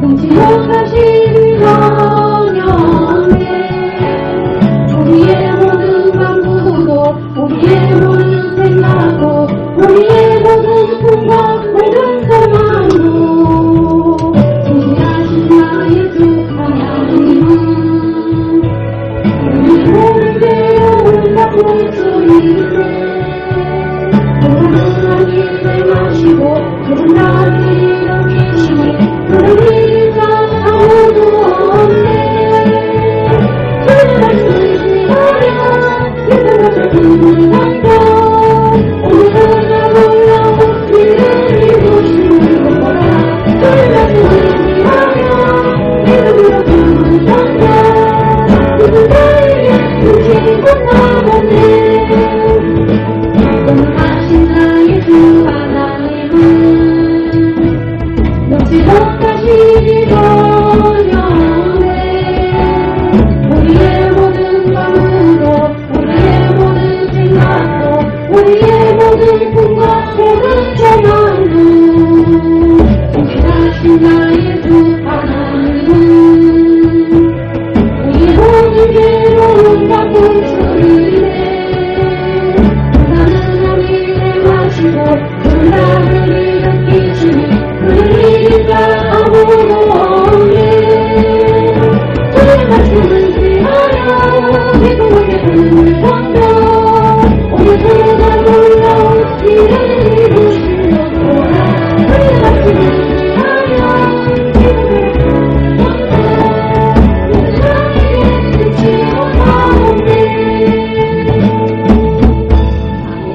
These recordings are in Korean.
동지역하신 성령에 우리의 모든 방구도 우리의 모든 생각도 우리의 모든 꿈과 모든 소망도 존재하신 나의 주 하나님은 우리 모든 괴로움을 닦고 있으리네. 하나님을 마시고 그분 나를 일으키시니 그를 이자 아무도 없네. 주의 말씀을 하여 예배하자 그를 한다. 오늘은 나 놀라운 일을 이루시는 거라. 주의 말씀을 하여 예배하자 그를 한다. 그분 나에게 주신 것 남았네. 하신 나의 주 하나님은 넘치도까지 번영해 우리의 모든 마음도 우리의 모든 생각도 우리의 모든 꿈과 모든 소망도 하신 나의 주 하나님은 우리의 모든 괴로움 다 고쳐주리네. 그를 나를 일으키시니 그를 이자 아무도 없네. 주의 말씀을 위하여 기도하게 그를 섬겨 오늘 그가 놀라운 일을 이루시려고라. 주의 말씀을 위하여 기도하게 그를 섬겨 오늘 나에게 끝이 없사옵네. 아멘.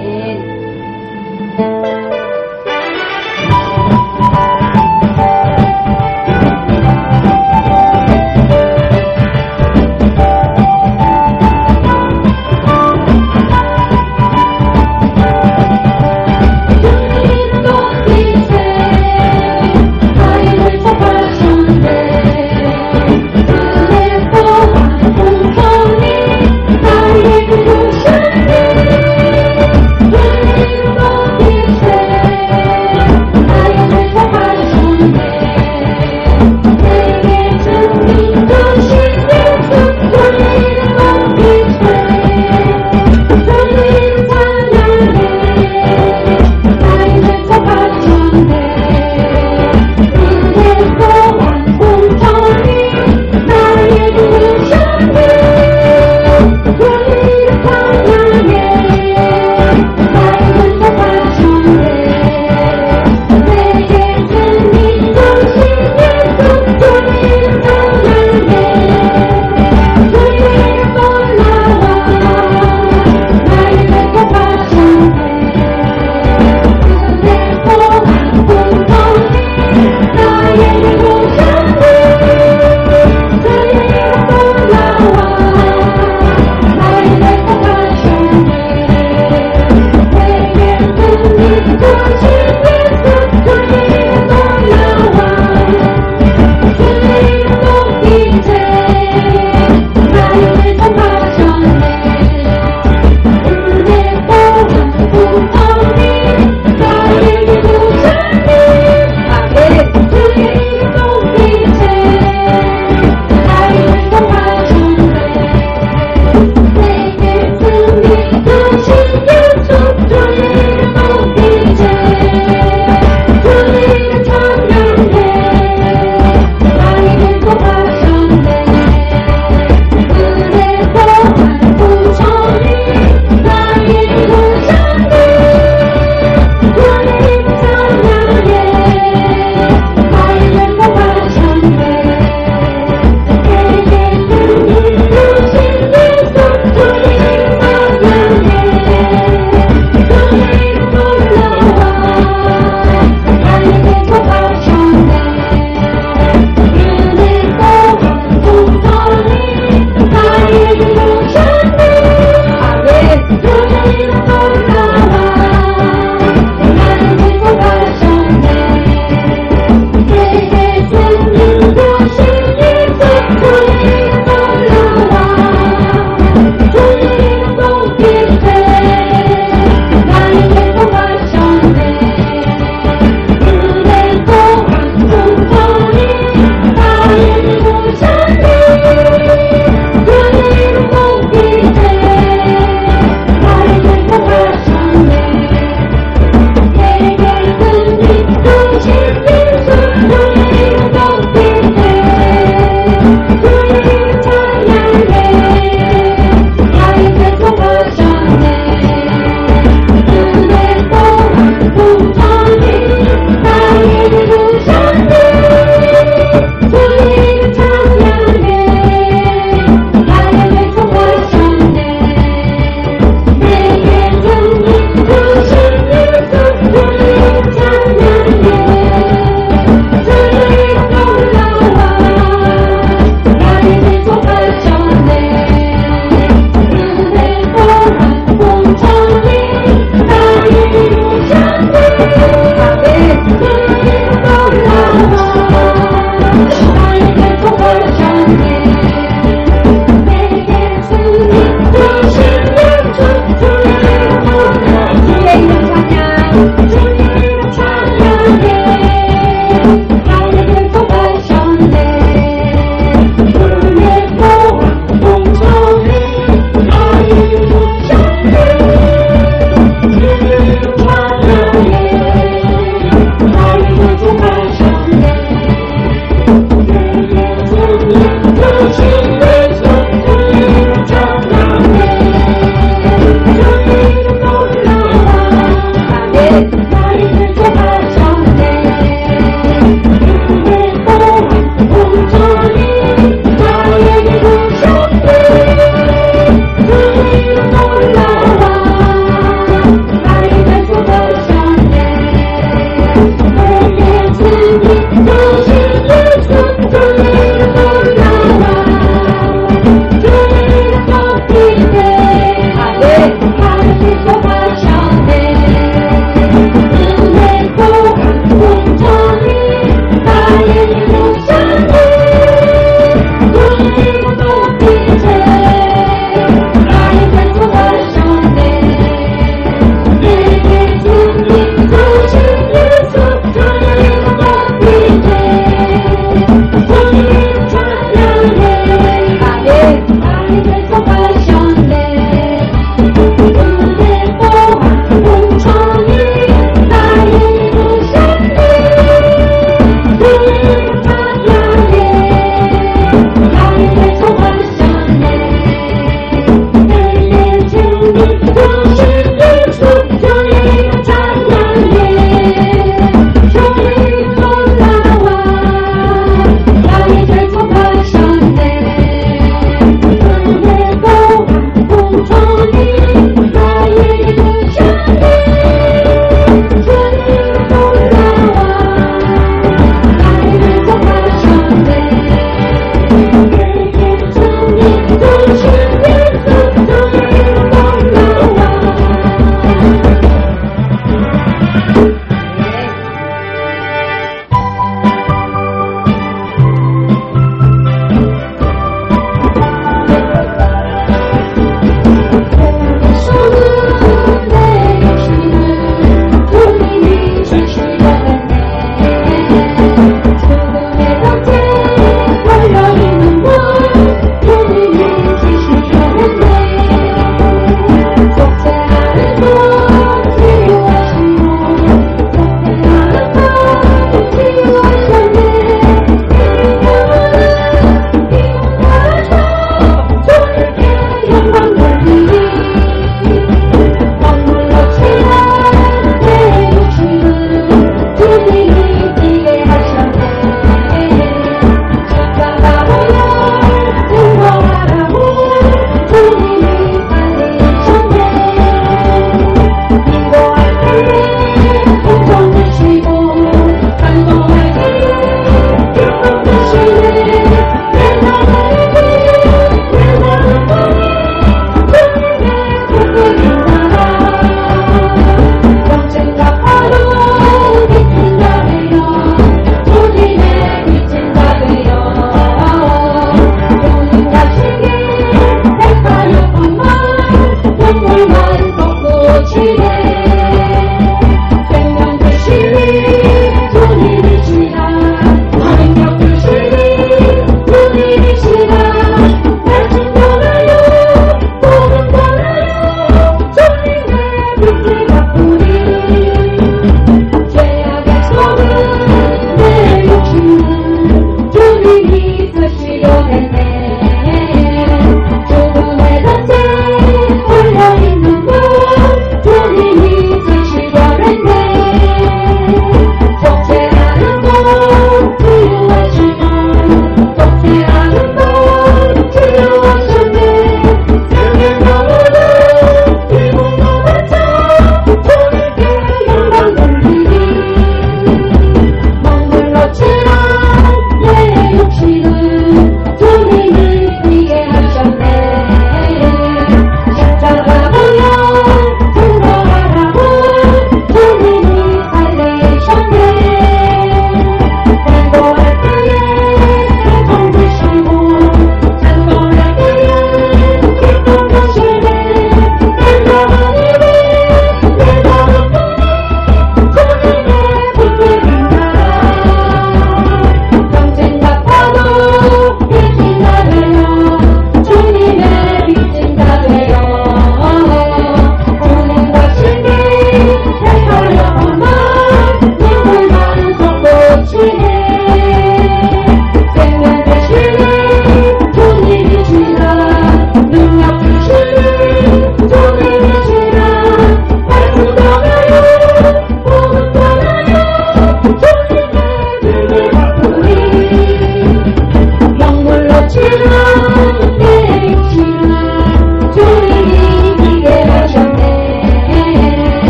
Amen.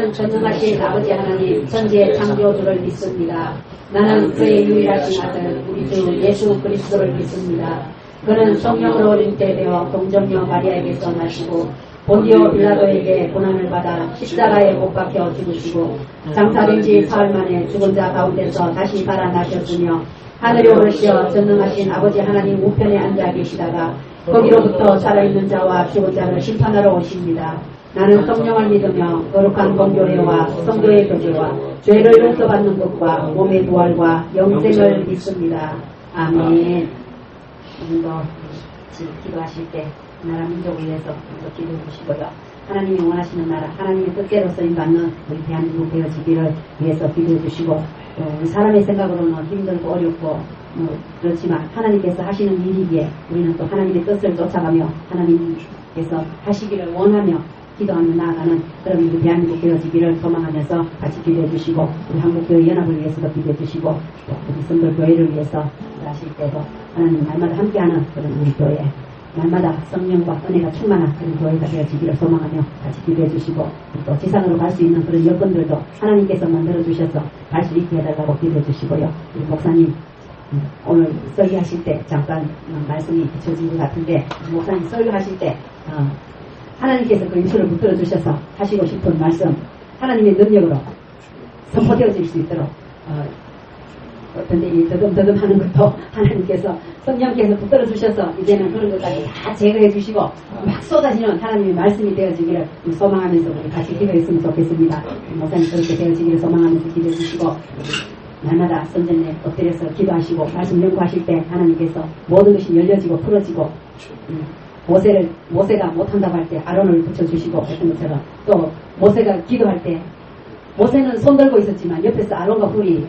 나는 전능하신 아버지 하나님 천지의 창조주를 믿습니다. 나는 그의 유일하신 아들 우리 주 예수 그리스도를 믿습니다. 그는 성령으로 어린 때 되어 동정녀 마리아에게서 나시고 본디오 빌라도에게 고난을 받아 십자가에 못 박혀 죽으시고 장사된 지 사흘 만에 죽은 자 가운데서 다시 살아나셨으며 하늘에 오르시어 전능하신 아버지 하나님 우편에 앉아 계시다가 거기로부터 살아있는 자와 죽은 자를 심판하러 오십니다. 나는 성령을 믿으며 거룩한 공교회와 성도의 교제와 죄를 용서받는 것과 몸의 부활과 영생을 믿습니다. 아멘. 오늘도 기도하실 때 나라 민족을 위해서 기도해 주시고요. 하나님이 원하시는 나라, 하나님의 뜻대로 쓰임받는 우리 대한민국 되어지기를 위해서 기도해 주시고 사람의 생각으로는 힘들고 어렵고 그렇지만 하나님께서 하시는 일이기에 우리는 또 하나님의 뜻을 쫓아가며 하나님께서 하시기를 원하며 기도하며 나아가는 그런 우리 대한민국 되어지기를 소망하면서 같이 기도해 주시고 우리 한국교회 연합을 위해서도 기도해 주시고 또 우리 성도교회를 위해서 하실 때도 하나님 날마다 함께하는 그런 우리 교회 날마다 성령과 은혜가 충만한 그런 교회가 되어지기를 소망하며 같이 기도해 주시고 또 지상으로 갈 수 있는 그런 여건들도 하나님께서 만들어 주셔서 갈 수 있게 해달라고 기도해 주시고요. 우리 목사님 오늘 설교하실 때 잠깐 말씀이 비춰진 것 같은데 목사님 설교하실 때 하나님께서 그 입술을 붙들어 주셔서 하시고 싶은 말씀 하나님의 능력으로 선포되어질 수 있도록 어떤 데 더듬더듬 하는 것도 하나님께서 성령께서 붙들어 주셔서 이제는 그런 것까지 다 제거해 주시고 막 쏟아지는 하나님의 말씀이 되어지기를 소망하면서 우리 같이 기도했으면 좋겠습니다. 목사님 그렇게 되어지기를 소망하면서 기도해 주시고 날마다 선전에 엎드려서 기도하시고 말씀 연구하실 때 하나님께서 모든 것이 열려지고 풀어지고 모세가 못한다고 할 때 아론을 붙여주시고 했던 것처럼 또 모세가 기도할 때 모세는 손 들고 있었지만 옆에서 아론과 훌이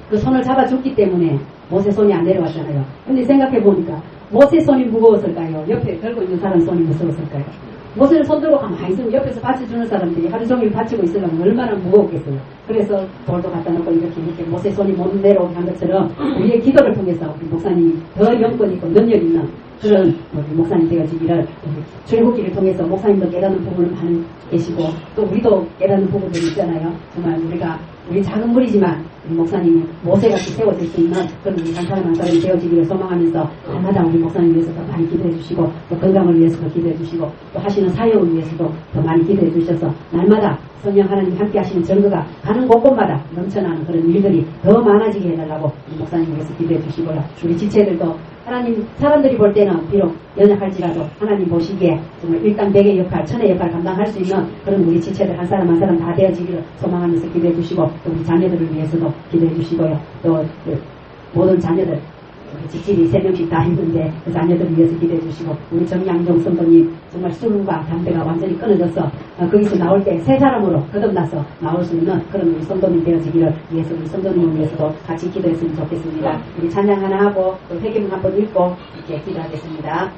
그 손을 잡아줬기 때문에 모세 손이 안 내려왔잖아요. 근데 생각해 보니까 모세 손이 무거웠을까요? 옆에 들고 있는 사람 손이 무서웠을까요? 모세를 손 들고 가만히 있으면 옆에서 받쳐주는 사람들이 하루 종일 받치고 있으려면 얼마나 무거웠겠어요. 그래서 돌도 갖다 놓고 이렇게 모세 손이 못 내려오게 한 것처럼 우리의 기도를 통해서 우리 목사님이 더 영권 있고 능력 있는 그런 우리 목사님 되어지기를 출애굽기를 통해서 목사님도 깨닫는 부분을 많이 계시고 또 우리도 깨닫는 부분들이 있잖아요. 정말 우리 작은 무리지만 우리 목사님이 모세같이 세워질 수 있는 그런 우리 한 사람 한 사람이 되어지기를 소망하면서 날마다 우리 목사님 위해서 더 많이 기도해 주시고 또 건강을 위해서도 기도해 주시고 또 하시는 사역을 위해서도 더 많이 기도해 주셔서 날마다 성령 하나님 함께 하시는 증거가 가는 곳곳마다 넘쳐나는 그런 일들이 더 많아지게 해달라고 우리 목사님 위해서 기도해 주시고요. 우리 지체들도 하나님 사람들이 볼 때는 비록 연약할지라도 하나님 보시기에 정말 일당백의 역할, 천의 역할 감당할 수 있는 그런 우리 지체들 한 사람 한 사람 다 되어지기를 소망하면서 기도해 주시고 또 우리 자녀들을 위해서도 기도해 주시고요. 또 모든 자녀들 집집이 3명씩 다 있는데 그 자녀들을 위해서 기도해 주시고 우리 정양정 선생님 정말 술과 담배가 완전히 끊어져서 거기서 나올 때 세 사람으로 거듭나서 나올 수 있는 그런 우리 선도님 되어지기를 위해서 우리 선도님을 위해서도 같이 기도했으면 좋겠습니다. 우리 찬양 하나 하고 또 회개문 한번 읽고 이렇게 기도하겠습니다.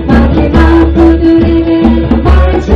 마지막 그들에게 말씀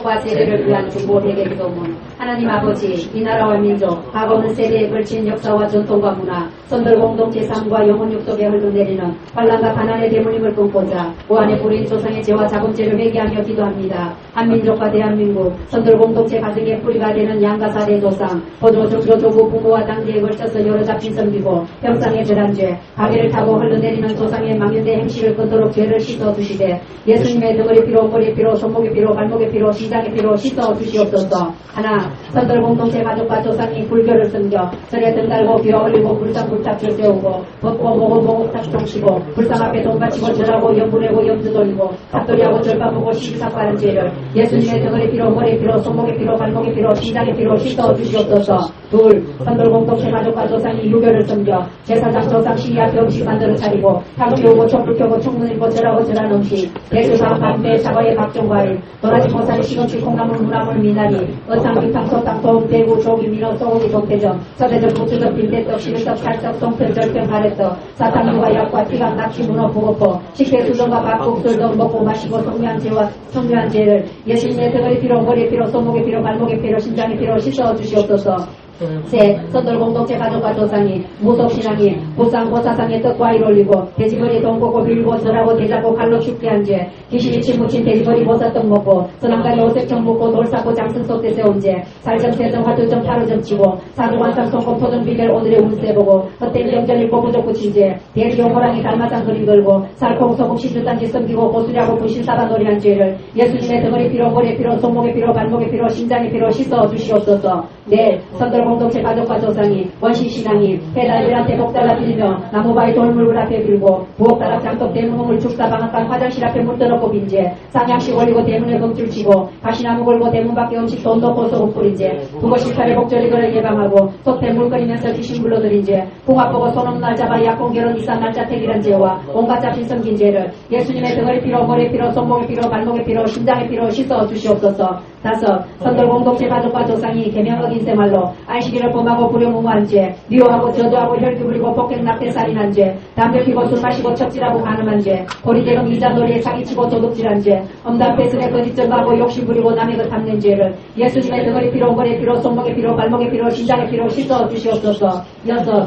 축복과 세례를 위한 중보 회개 기도문. 하나님 아버지, 이 나라와 민족, 과거는 세대에 걸친 역사와 전통과 문화, 선들 공동체 삶과 영혼 육속에 흘러내리는 환란과 가난의 대물림을 끊고자 무한의 불인 조상의 죄와 자본죄를 회개하며 기도합니다. 한민족과 대한민국, 선들 공동체 가정의 뿌리가 되는 양가사 대조상, 보조조 조부 부모와 당대에 걸쳐서 여러 잡힌 섬기고 병상의 절한죄, 가게를 타고 흘러내리는 조상의 망연대 행실을 끊도록 죄를 씻어주시되 예수님의 덩어리 피로, 머리 피로, 손목의 피로, 발목의 피로, 심장의 피로 씻어주시옵소서. 하나, 선들 공동체 가족과 조상이 불교를 섬겨 절에 등 달고 귀어 올리고 불상 불탁을 세우고 벗고 목을 목탁 종치고 불상 앞에 돈 바치고 절하고 염불내고 염주 돌리고 삽돌이하고 절밥하고 시기삭바는 죄를 예수님의 덩어리 피로, 머리 피로, 손목의 피로, 발목의 피로, 심장의 피로 씻어주시옵소서. 둘, 선들 공동체 가족과 조상이 유교를 섬겨 제사장 조상 시기야 음식 만들어 차리고 향 피우고 촛불 켜고 총문 읽고 절하고 절한 음식 대수상 밤배 사과의 박종과일 도라지 고사리 시금치 콩나물 무나물 미나리 어탕 비탕 소탕 동 대구 조기 민어 소고기 동태전 서대전 부추전 빈대떡 시루떡 살떡 송편 절편 가래떡 사탕류와 약과 티각 낙지 문어 보고포 식혜 수정과 밥국술도 먹고 마시고 성묘한 죄를 예수님의 덩어리 피로 머리 피로 손목의 피로 발목의 피로 심장의 피로 씻어 주시옵소서. 셋, 선들 공동체 가족과 조상이 무속신앙이 보상보사상에 떡과일 올리고 돼지머리 동고고 빌고 절하고 대자고 칼로 죽게 한 죄 귀신이 침묵친 돼지머리 보사떡 먹고 선왕간에 오색청 묻고 돌사고 장승소 때 세운 죄 살점 세점 화투점 타로점 치고 사주관상 손꼽 토점 비결 오늘의 운세 보고 헛된 병전 읽고 부족 붙인 죄 대리용 호랑이 달마장 그림 걸고 살콩 소금 시주단지 섬기고 보수리하고 분신사바 놀이한 죄를 예수님의 덩어리 피로 머리 피로 손목의 피로 발목의 피로 심장의 피로 씻어 주시옵소서. 네, 선들 공동체 가족과 조상이 원시신앙이 해달들한테 복달라 빌며 나무바위 돌물을 앞에 빌고 부엌다락 장독 대문을 죽사 방앗간 화장실 앞에 물 떠놓고 빈죄 쌍양식 올리고 대문에 검줄 치고 가시나무 걸고 대문 밖에 음식 돈 넣고 소금 뿌린 죄 부모 실타래 복절이거를 예방하고 속대 물 끓이면서 귀신 불러들인 죄 궁합 보고 손없는 날 잡아 약혼 결혼 이상 날짜 택이란 죄와 온갖 잡힌 섬긴 죄를 예수님의 덩어리 피로 머리 피로 손목의 피로 발목의 피로 심장의 피로 씻어 주시옵소서. 다섯, 선들 공동체 가족과 조상이 계명적 인생말로 안식일을 범하고 불효무무한 죄, 미워하고 저주하고 혈기 부리고 폭행 낙태 살인한 죄, 담배 피고 술 마시고 척질하고 가늠한 죄, 고리대금 이자놀이에 사기치고 도둑질한 죄, 엄담패슬에 거짓 전가하고 욕심 부리고 남의 것 탐낸 죄를 예수님의 덩어리 피로, 머리 피로, 손목의 피로, 발목의 피로, 심장의 피로 씻어 주시옵소서. 여섯,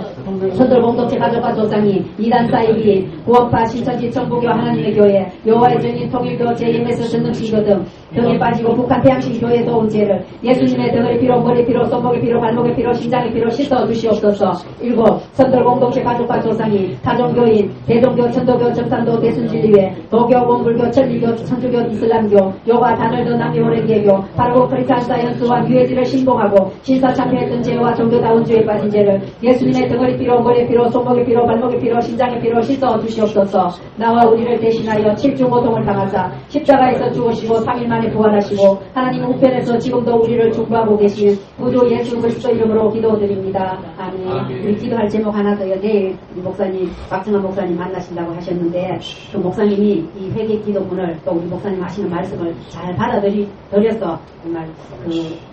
선들 공동체 가족과 조상이 이단 사이비, 구원파 신천지 천부교 하나님의 교회, 여호와의 증인 통일교 제1에서 전능신교 등 등에 빠지고 북한 태양신 교회에 도운 죄를 예수님의 덩어리 피로, 머리 피로, 손목의 피로, 발목의 피로, 심장의 피로 씻어 주시옵소서. 일곱, 선들 공동체 가족과 조상이 타종교인, 대종교, 천도교, 정산도, 대순진리회, 도교, 원불교, 천리교, 천주교, 이슬람교, 요가, 단월도, 남미오랭개교, 바르고 크리스찬 사이언스와 유해지를 신봉하고 신사 참여했던 죄와 종교다운 죄에 빠진 죄를 예수님의 덩어리 피로, 머리 피로, 손목의 피로, 발목의 피로, 심장의 피로 씻어 주시옵소서. 나와 우리를 대신하여 칠중고통을 당하사 십자가에서 죽으시고 3일 만에 부활하시고 하나님 우편에서 지금도 우리를 중보하고 계신 구주 예수 그리스도 이름으로 기도드립니다. 아멘. 우리 기도할 제목 하나 더요. 내일 목사님 박정환 목사님 만나신다고 하셨는데 그 목사님이 이 회개 기도문을 또 우리 목사님 하시는 말씀을 잘 받아들여서 정말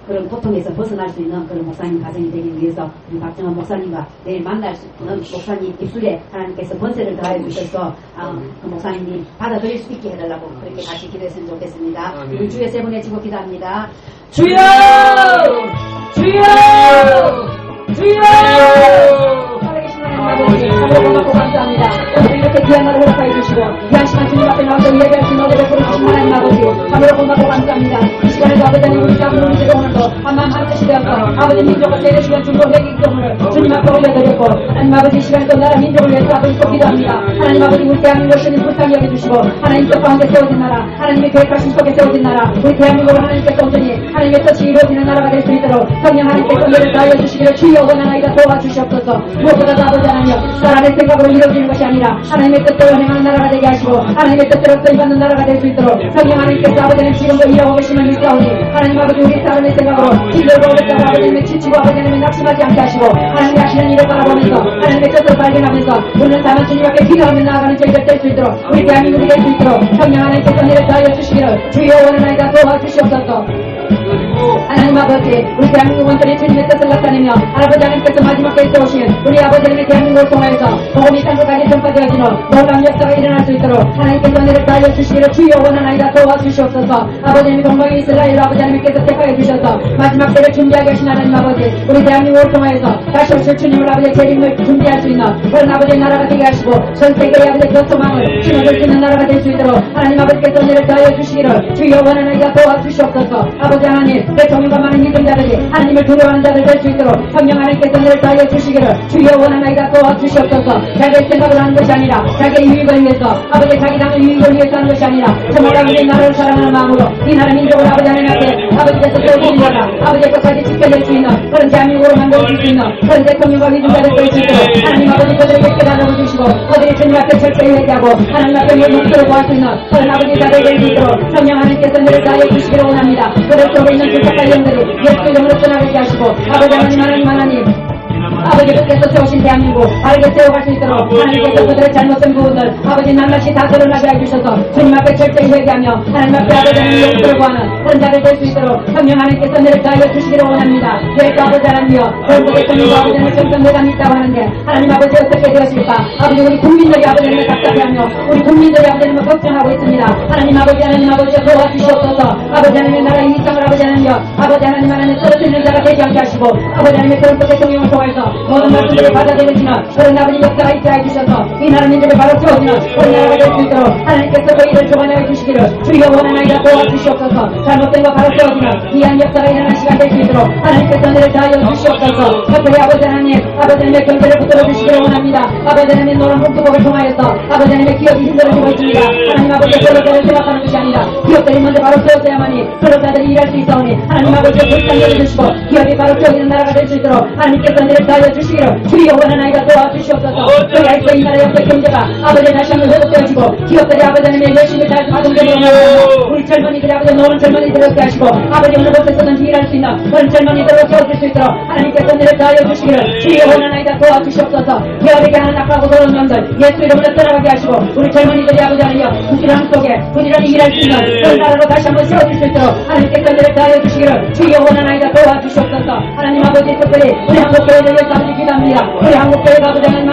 그런 고통에서 벗어날 수 있는 그런 목사님 가정이 되기 위해서 우리 박정환 목사님과 내일 만날 수 있는 목사님 입술에 하나님께서 번세를 더해 주셔서 그 목사님이 받아들일 수 있게 해달라고 그렇게 같이 기도했으면 좋겠습니다. 우리 주의 세 분의 지고 기도합니다. 주여! 주여! 주여! 살아계신 하나님 아버지, 하늘 고맙고 감사합니다. 오늘 이렇게 귀한 날을 허락하여 주시고 귀한 시간 주님 앞에 나와서 예배할 수 있는 노래를 부르신 하나님 아버지, 하늘 고맙고 감사합니다. 이 시간에도 아버지 하나님 우리 작은 우리 제가 오늘도 한마음 한뜻이 되어서 아버지 민족과 세례 시간 중보 회개 기도문을 주님 앞에 올려드렸고 하나님 아버지 이 시간에 또 나라 민족을 위해서 아버지 또 기도합니다. 하나님 아버지 우리 대한민국을 주님 불쌍히 여겨주시고 하나님 뜻 가운데 세워진 나라, 하나님의 계획하신 속에 세워진 나라, 우리 대한민국을 하나님께서 온전히 하나님의 뜻이 이루어지는 나라가 될 수 있도록 성령 하나님께서 은혜를 다하여 주시기를 주여 원하나이다 도와주시옵소서. 무엇보다도 아버지 하나님 사람의 생각으로 이루어지는 것이 아니라 하나님의 뜻대로 행하는 나라가 되게 하시고 하나님의 뜻대로 쓰임받는 나라가 될 수 있도록 성령 하나님께서 아버지는 지금도 일하고 계시는 일사오니 하나님 아버지 우리 사람의 생각으로 힘들고 어렵다고 아버지는 지치고 아버지는 낙심하지 않게 하시고 하나님이 하시는 일을 바라보면서 하나님의 뜻을 발견하면서 우리는 다만 주님 앞에 기도하며 나아가는 저희가 될 수 있도록 우리 대한민국이 될 수 있도록 성령 하나님께서 은혜를 다하여 주시기를 주여 원하나이다 도와주시옵소서. 하나님 아버지 우리 대한민국 원들이 주님의 뜻을 나타내며 할아버지 하나님께서 마지막 때에 오신 우리 아버지 하나님의 대한민국을 통하여서 복음이 땅끝까지 전파되어지는 놀라운 역사가 일어날 수 있도록 하나님께서 은혜를 다하여 주시기를 주여 원하나이다 도와주시옵소서. 아버지 하나님 동방의 이스라엘 아버지 하나님께서 택하여 주셔서 마지막 때를 준비하게 하신 하나님 아버지 우리 대한민국을 통하여서 다시 오실 주님을 아버지의 재림을 준비할 수 있는 그런 아버지의 나라가 되게 하시고 전 세계의 아버지의 그 소망을 심어줄 수 있는 나라가 될 수 있도록 하나님 아버지께서 은혜를 다하여 주시기를 주여 원하나이다 도와주시옵소서. 아버지 하나님 대통령과 많은 믿음자들이 하나님을 두려워하는 자들 될 수 있도록 성령 하나님께서 은혜를 다하여 주시기를 주여 원하나이다 도와주시옵소서. 자기의 생각을 하는 것이 아니라 자기의 유익을 위해서 아버지 자기 당의 유익을 위해서 하는 것이 아니라 정말 아버지의 나라를 사랑하는 마음으로 이 나라 민족을 아버지 하나님 앞에 아버지께서 세워주신 나라 아버지의 것까지 지켜낼 수 있는 그런 대한민국으로 만들어줄 수 있는 그런 대통령과 믿음자들 될 수 있도록 하나님 아버지 그들에게 깨달음을 주시고 그들이 주님 앞에 철저히 회개하고 하나님 앞에 목표를 구할 수 있는 그런 아버지 자들 될 수 있도록 성령 하나님께서 은혜를 다하여 주시기를 원합니다. 그들 속에 있는 주석과 영들이 예수 이름으로 떠나게 하시고 아버지 하나님 아버지께서 세우신 대한민국 바르게 세워갈 수 있도록 하나님께서 그들의 잘못된 부분을 아버지 낱낱이 다 드러나게 해주셔서 주님 앞에 철저히 회개하며 하나님 앞에 아버지 하나님 용서를 구하는 그런 자를 될 수 있도록 성령 하나님께서 은혜를 다하여 주시기를 원합니다. 그래서 아버지 하나님이여 전국 대통령과 아버지 하나님 정전대감이 있다고 하는데 하나님 아버지 어떻게 되었을까. 아버지 우리 국민들이 아버지 하나님을 답답해하며 우리 국민들이 아버지 하나님을 걱정하고 있습니다. 하나님 아버지 도와주시옵소서. 아버지 하나님의 나라의 이상을 아버지 하나님 떨어뜨리는 자가 되지 않게 하시고 아버지 하나님의 전국 대통령을 통해서 모든 말씀들을 받아들여지는 그런 아버지 역사가 있게 해주셔서 이 나라 민족을 바로 세워지는 그런 나라가 될 수 있도록 하나님께서 그 일을 조반하여 주시기를 주여 원하나이다 도와주시옵소서. 잘못된 거 바로 세워지는 귀한 역사가 일어나는 시간 될 수 있도록 하나님께서 은혜를 다하여 주시옵소서. 특별히 아버지 하나님의 경제를 붙들어 주시기를 원합니다. 아버지 하나님의 노란 봉투복을 통하여서 아버지 하나님의 기업이 힘들어지고 있습니다. 하나님 아버지의 근로자를 생각하는 것이 아니라 기업들이 먼저 바로 세워져야만이 근로자들이 일할 수 있사오니 하나님 아버지의 불쌍히 여겨주시고 기업이 바로 세워지는 나라가 될 수 있도록 하나님께서 은혜를 다하여 주시기를 주여 원하나이다 도와주시옵소서. 그리하여 이 나라의 역대 경제가 아버지 다시 한번 회복되어지고 기업들이 아버지 하나님의 열심히 잘 가동되도록 하나님 우리 젊은이들이 아버지 노는 젊은이들을 얻게 하시고 아버지 어느 곳에서든지 일할 수 있는 그런 젊은이들을 세워줄 수 있도록 하나님께서 은혜를 다하여 주시기를 주여 원하나이다 도와주시옵소서. 개업에게 하는 악하고 더러운 놈들 예수 이름으로 떠나가게 하시고 우리 젊은이들이 아버지 하나님 부지런함 속에 부지런히 일할 수 있는 그런 나라로 다시 한번 세워줄 수 있도록 하나님께서 은혜를 다하여 주시기를 주여 원하나이다 도와주시옵소서. 하나님 아버지 특별히 우리 한국교회를 위해서 아버지 기도합니다. 우리 한국교회가 아버지 하나님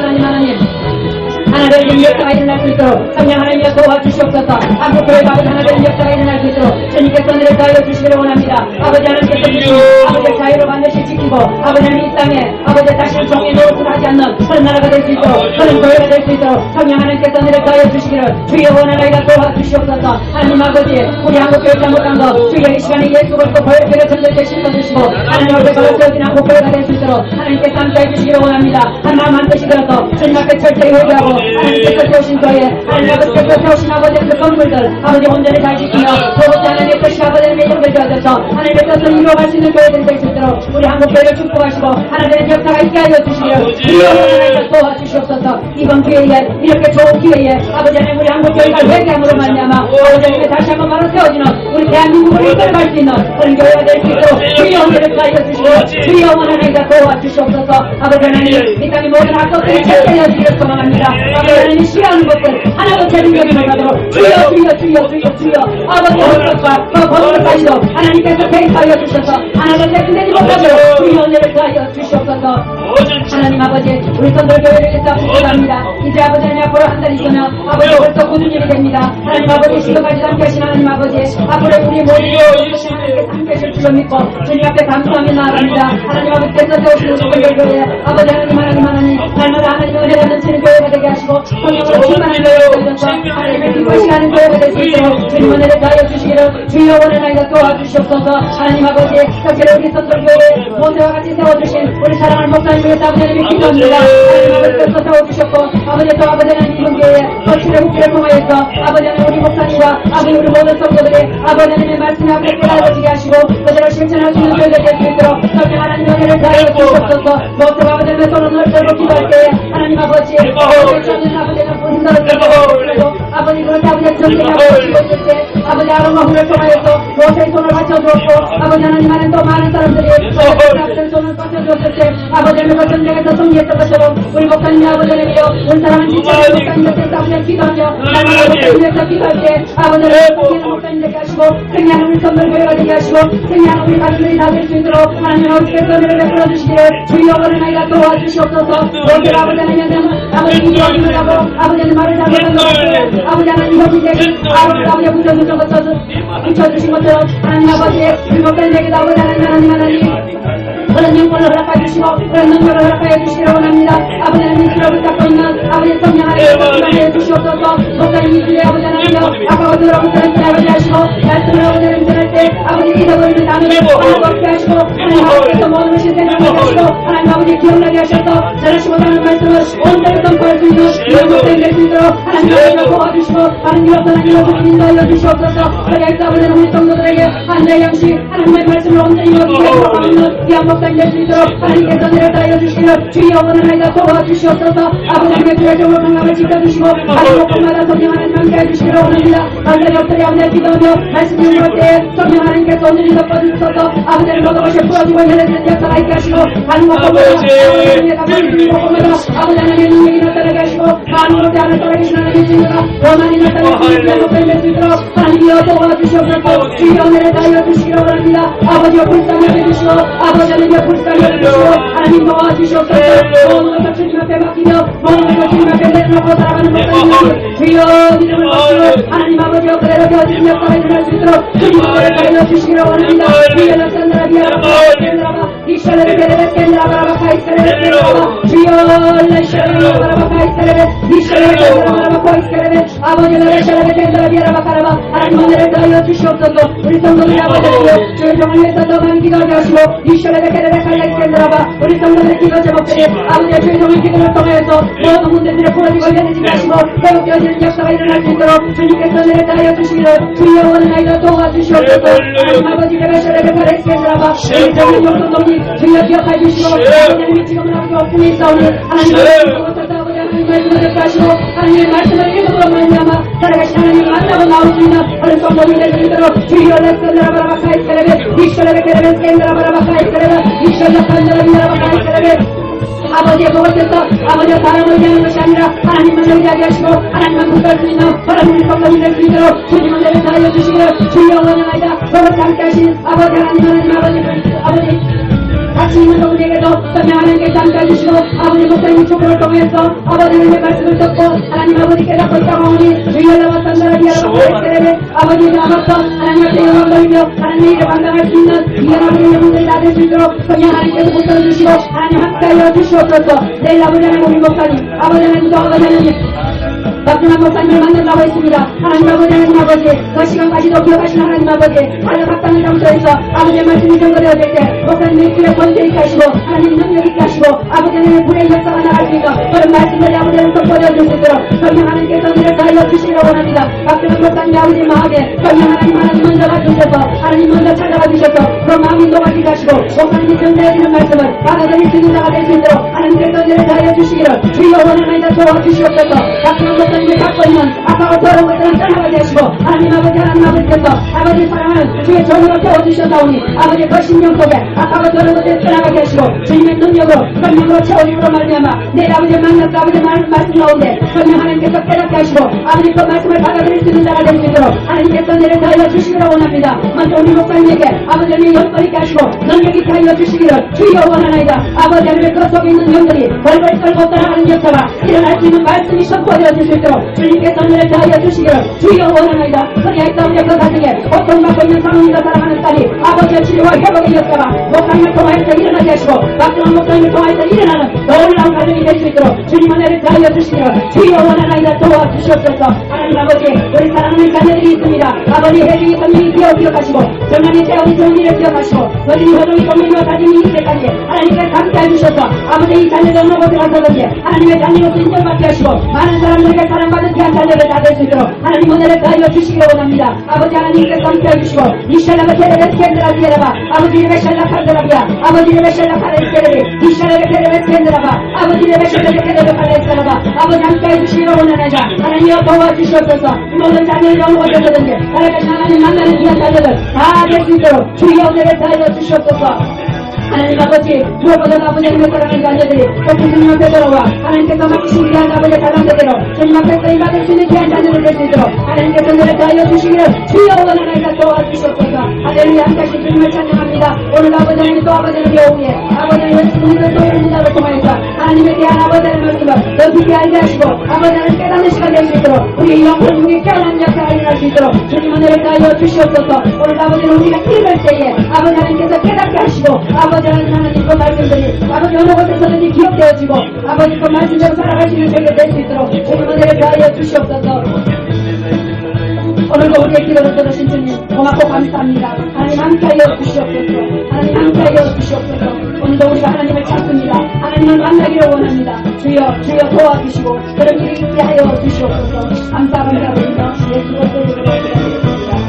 하나님의 역사가 일어날 수 있도록 성령 하나님의 도와주시옵소서. 한국교회가 아버지 하나님의 역사가 일어날 수 있도록 주님께서 은혜를 다하여 주시기를 원합니다. 아버지 하나님께서 주신 아버지의 자유를 반드시 지키고 아버지 하나님 이 땅에 아버지 다시 종의 노릇을 하지 않는 그런 나라가 될 수 있도록 그런 교회가 될 수 있도록 성령 하나님께서 은혜를 다하여 주시기를 주여 원하나이다 도와주시옵소서. 하나님 아버지 우리 한국교회 잘못한 것 주여 이 시간에 예수를 또 보혈교회 전도에 심어주시고 하나님 앞에 걸어세워진 한국교회가 될 수 있도록 하나님께서 함께해 주시기를 원합니다. 한 마음 한 뜻이 들어서 주님 앞에 철저히 회개하고 하나님께서 세우신 교회 하나님 아버지께서 세우신 아버지의 그 건물들 아버지 온전히 잘 지키며 도무지 하나님의 뜻이 아버지 하나님의 연결되어져서 하나님의 뜻을 이루어갈 수 있는 교회들이 될 수 있도록 우리 한국교회를 축복하시고 하나님의 역사가 있게 하여 주시기를 주여 하나님께서 도와주시옵소서. 이번 기회에 이렇게 좋은 기회에 아버지 하나님 우리 한국교회가 회개함으로 말미암아 아버지 하나님의 다시 한번 바로 세워지는 우리 대한민국을 이끌어갈 수 있는 그런 교회가 될 수 있도록 주여 은혜를 다하여 주시고 주여 하나님께서 도와주시옵소서. 아버지 하나님 이 땅의 모든 악것들이 철저해지기를 소망합니다. 아버지 하나님 싫어하는 것들 하나도 재능력이 못하도록 주여 아버지 헛것과 그 버릇까지도 하나님께서 대입하여 주셔서 하나도 재능되지 못하도록 주여 은혜를 다하여 주시옵소서. 하나님 아버지 우리 선들 교회를 위해서 기도합니다. 이제 아버지 하나님 앞으로 한 달 있으면 아버지 벌써 9주년이 됩니다. 하나님 아버지 시도까지 함께 하신 하나님 아버지 앞으로 우리 모든 것을 하나님께서 함께 하실 줄로 믿고 주님 앞에 감사하며 나아갑니다. 하나님 아버지께서 세우시는 선들 교회 아버지 하나님 날마다 하나님의 은혜가 넘치는 교회가 되게 하시고 성령으로 충만한 교회가 되셔서 하나님의 기뻐시 하는 교회가 될 수 있도록 주님 은혜를 다하여 주시기를 주여 원하나이다 도와주시옵소서. 하나님 아버지 특별히 우리 선돌교회 모세와 같이 세워주신 우리 사랑하는 목사님 위해서 아버지 하나님 기도합니다. 하나님 아버지께서 세워주셨고 아버지 또 아버지 하나님 이번 교회에 거칠의 국기를 통하여서 아버지 하나님 우리 목사님과 아버지 우리 모든 성도들이 아버지 하나님의 말씀에 앞에 깨달아지게 하시고 그대로 실천할 수 있는 교회가 될 수 있도록 성령 하나님의 은혜를 다하여 주시옵소서. 모세와 아버지 하나님의 손을 넓고 기도할 때에 하나님 아버지 전는 아버지는 힘들어 아버지 그렇게 아버지 전쟁하고 있을 때 아버지 아론과 훌을 통하여서 모세의 손을 받쳐주었고 아버지 하나님 또 많은 사람들이 아버지 손을 받쳐주었을 때 아버지 하나님 전쟁에서 승리했던 것처럼 우리 목사님이 아버지 하나님이여 온 사람은 지체하여 목사님께서 아버지 기도하며 목사님에서 기도할 때 아버지를 성령의 목사님 되게 하시고 생명을 우리 선물 교회가 되게 하시고 생명을 우리 가족들이 다 될 수 있도록 하나님 아버지께서 은혜를 베풀어 주시기를 주여 원하나이다 도와주시옵소서. 오늘 아버지 하나님 아버지 기도하기를 하고 아버지는 말을 잘못한 것 같아요. 아버지 하나님 이것이 아버지 붙여주신 것처럼 하나님 아버지 우리 목사님에게도 아버지 하나님 그런 영광을 허락하여 주시고 그런 능력을 허락하여 주시기를 원합니다. 아버지 하나님 기록을 잡고 있는 아버지 성령 하나님께서 기도하여 주시옵소서. 목사님 이 주에 아버지 하나님여 아까와 들어오는 아버지 하시고 말씀을 아버지 하나님 전할 때 아버지 잊어버리는 단어를 하나님 없게 하시고 하나님 아버지께서 모든 것을 생각하게 하시고 하나님 아버지 기억나게 하셔서 전하시고 하는 말씀을 온전히 선포할 수 있는 이런 목사님 될 수 있도록 하나님 아버지가 도와주시고 하나님 여러분의 이것을 인도하여 주시옵소서. 그리하여 아버지 우리 성도들에게 한대 양식 하나님의 말씀을 온전히 여기게 하옵는 귀한 목사님 될 수 있도록 하나님께서 내려다여 주시기를 주의 영원하나이다 도와주시옵소서. 아버지의 주의적으로 건강을 지켜주시고 하루 곳마다 성령 하나님 함께해 주시기를 원합니다. 완전히 엎드려 아버지의 기도하며 말씀 읽을 때 성령 하나님께서 온전히 덮어주셔서 아버지의 모든 것이 풀어지고 열려지는 역사가 있게 하시고 하는 곳곳마다 아버지의 감사를 곳곳마다 아버지 하나님의 능력이 나타나게 하시고 하는 곳에 하늘 살아계신 하나님의 증거가 원한이 나타나시는 귀한 목사님 될 수 있도록 하나님이여 도와주시옵소서. 주의 은혜를 다하여 주시기를 원합니다. 아버지여 불쌍히 여겨주시고 아버지 하나님여 불쌍히 여겨주시고 하나님 도와주시옵소서. 모든 것을 주님 앞에 맡기며 모든 것을 주님 앞에 내려놓고 살아가는 목사님 주여 믿음을 받고 하나님 아버지여 그대로 되어지는 역사가 일어날 수 있도록 주님 은혜를 다하여 주시기를 원합니다. 주여 락산다라 비아라바 이샤레를 베레베 켄드라바라바 카이스레베 켄드라바 주여 레샤레라바라바 카이스레베 이샤레베 켄드라바라바 카이스레베 아버지여 레샤레베 켄드라 비아라바 카라바 하나님 은혜를 다하여 주시옵소서. 우리 성도들의 아버지여 주의 종을 위해서 더 많이 기도하게 하시고 이샤레베 켄드라 칼라이 켄드라바 우리 성도들의 기도 제목들이 아버지의 주의 종의 기도를 통해서 모든 문제들을 풀어지고 열려지게 하시고 회복되어지는 역사가 일어날 수 있도록 주님께서 은혜를 다하여 주시기를 주의 원하나이다 도와주시옵소서. 하나님 아버지 레샤레베 칼라이 켄드라바 우리 성도 성도님 주여 기억하여 주시고 하나님이 지금은 아버지 오픈이 있사오니 하나님의 말씀을 듣고 하시고 하나님의 말씀을 읽음으로 말미암아 살아가신 하나님을 만나고 나올 수 있는 그런 성도들이 될 수 있도록 주여 레스라바라바 카이스레베 이쇼레베 케레베 스캔드라바라바 카이스레베 이쇼레 칸드라비라바 카이스레베 아버지의 복을 펴서 아버지의 사랑을 위하는 것이 아니라 하나님만 의지하게 하시고 하나님만 붙들 수 있는 그런 우리 성도들이 될 수 있도록 주님 은혜를 다하여 주시기를 주여 원하나이다. 복을 함께 하신 아버지 하나님 아버지 같이 있는 성도에게도 성령 하나님께서 함께 해주시고 아버지 목사님 축복을 통해서 아버지의 말씀을 듣고 하나님 아버지께 잡고 있다고 하니 주여 라바산다라 비아라바 카이스레베 아버지의 앞서 하나님 앞에 영광 돌리며 하나님의 일을 감당할 수 있는 귀한 아버지의 영혼들이 다 될 수 있도록 성령 하나님께서 붙들어주시고 하나님 함께하여 주시옵소서. 내일 아버지 하나님 우리 목사님 아버지 하나님도 아버지 하나님 박준환 목사님을 만난다고 했습니다. 하나님 아버지 하나님 아버지 그 시간까지도 기억하시는 하나님 아버지 하늘 각당의 장소에서 아버지의 말씀이 전거되어질 때 목사님의 길에 권세 있게 하시고 하나님 능력 있게 하시고 아버지 하나님의 불의 역사가 나갈 수 있는 그런 말씀들이 아버지는 선포되어질 수 있도록 성령 하나님께서 은혜를 다하여 주시기를 원합니다. 박준환 목사님 아버지 마음에 성령 하나님 먼저 가주셔서 하나님 먼저 찾아가 주셔서 그 마음이 녹아지게 하시고 목사님이 전달해주는 말씀을 받아들일 수 있는 자가 될 수 있도록 하나님께서 은혜를 다하여 주시기를 주여 원하나이다 도와주시옵소서. 박준환 목사님을 갖고 있는 아까와 더러운 것들은 떠나가게 하시고 하나님 아버지께서 아버지 사랑하는 주의 정으로 태워주셨사오니 아버지 그 심령 속에 아까와 더러운 것들을 떠나가게 하시고 주님의 능력으로 성령으로 채워주므로 말미암아 내일 아버지의 만나서 아버지의 말씀 가운데 성령 하나님께서 깨닫게 하시고 아버지 그 말씀을 받아들일 수 있는 자가 될 수 있도록 하나님께서 은혜를 다하여 주시기를 원합니다. 먼저 우리 목사님에게 아버지의 연권 있게 하시고 능력 있게 하여 주시기를 주여 원하나이다. 아버지 하나님의 그 속에 있는 영들이 벌벌 떨고 떠나가는 역사가 일어날 수 있는 말씀이 선포되어질 수 있도록 주님께서 은혜를 다하여 주시기를 주여 원하나이다. 그리하여 우리 그 가정에 고통받고 있는 상황에서 살아가는 딸이 아버지의 치료와 회복의 역사가 목사님을 통하여서 일어나게 하시고 박준환 목사님을 통하여서 일어나는 놀라운 가정이 될 수 있도록 주님 은혜를 다하여 주시기를 주여 원하나이다. 도와주시옵소서. 하나님 아버지 우리 사랑하는 자녀들이 있습니다. 아버지 혜중이 선생님이 기억하시고 정남이 태어니 정리를 기억하시고 여진이 호동이 동명이와 다짐이 이때까지 하나님께서 함께해 주셔서 아버지 이 자녀들 어느 곳에 가서든지 하나님의 자녀로서 인정받게 하시고 많은 사람들에게 사랑받는 귀한 자녀를 다 될 수 있도록 하나님 은혜를 다하여 주시기를 원합니다. 아버지 하나님께서 함께해 주시고 이샬라가 테레베스 켄드라 비에라바 아버지 이름의 샬라 카드라비아 아버지 이름의 샬라 카레스케레비 이샬라가 테레베스 켄드라바 아버지 이름의 샬라 테레베 카레스케라바 아버지 함께해 주시기를 원하나이다. 하나님이여 도와주시옵소서. 모든 자녀를 어느 곳에서든지 살아가신 하나님 만나는 귀한 자녀들 다 될 수 있도록 주의 은혜를 다하여 주시옵소서. 하나님 아버지, 무엇보다 아버지 하나님의 사랑하는 자녀들이 높은 주님 앞에 돌아와 하나님께서 맡기신 귀한 아버지의 달란트대로 주님 앞에 쓰임받을 수 있는 귀한 자녀들 될 수 있도록 하나님께서 은혜를 더하여 주시기를 주여 원하나이다 도와주시옵소서. 할렐루야. 함께 주님을 찬양합니다. 오늘 아버지 하나님 또 아버지 하나님의 오후에 아버지 하나님의 주님을 또 이런 문답을 통하여서 하나님의 귀한 아버지 하나님의 말씀을 더 깊이 알게 하시고 아버지 하나님 깨닫는 시간 될 수 있도록 우리 영혼 중에 깨어난 역사가 일어날 수 있도록 주님 은혜를 더하여 주시옵소서. 오늘 아버지는 우리가 힘을 때에 아버지 하나님께서 깨닫게 하시고 아버지 하나님 그 말씀들이 아버지 어느 곳에서든지 기억되어지고 아버지 그 말씀대로 살아갈 수 있는 세계 될 수 있도록 주님 은혜를 더하여 주시옵소서. 오늘도 우리의 기도를 들으신 주님 고맙고 감사합니다. 하나님 함께하여 주시옵소서. 하나님 함께하여 주시옵소서. 오늘도 우리가 하나님을 찾습니다. 하나님을 만나기를 원합니다. 주여 주여 도와주시고 그런 일이 있게 하여 주시옵소서. 감사드리며 예수 그리스도의 이름으로 기도드립니다.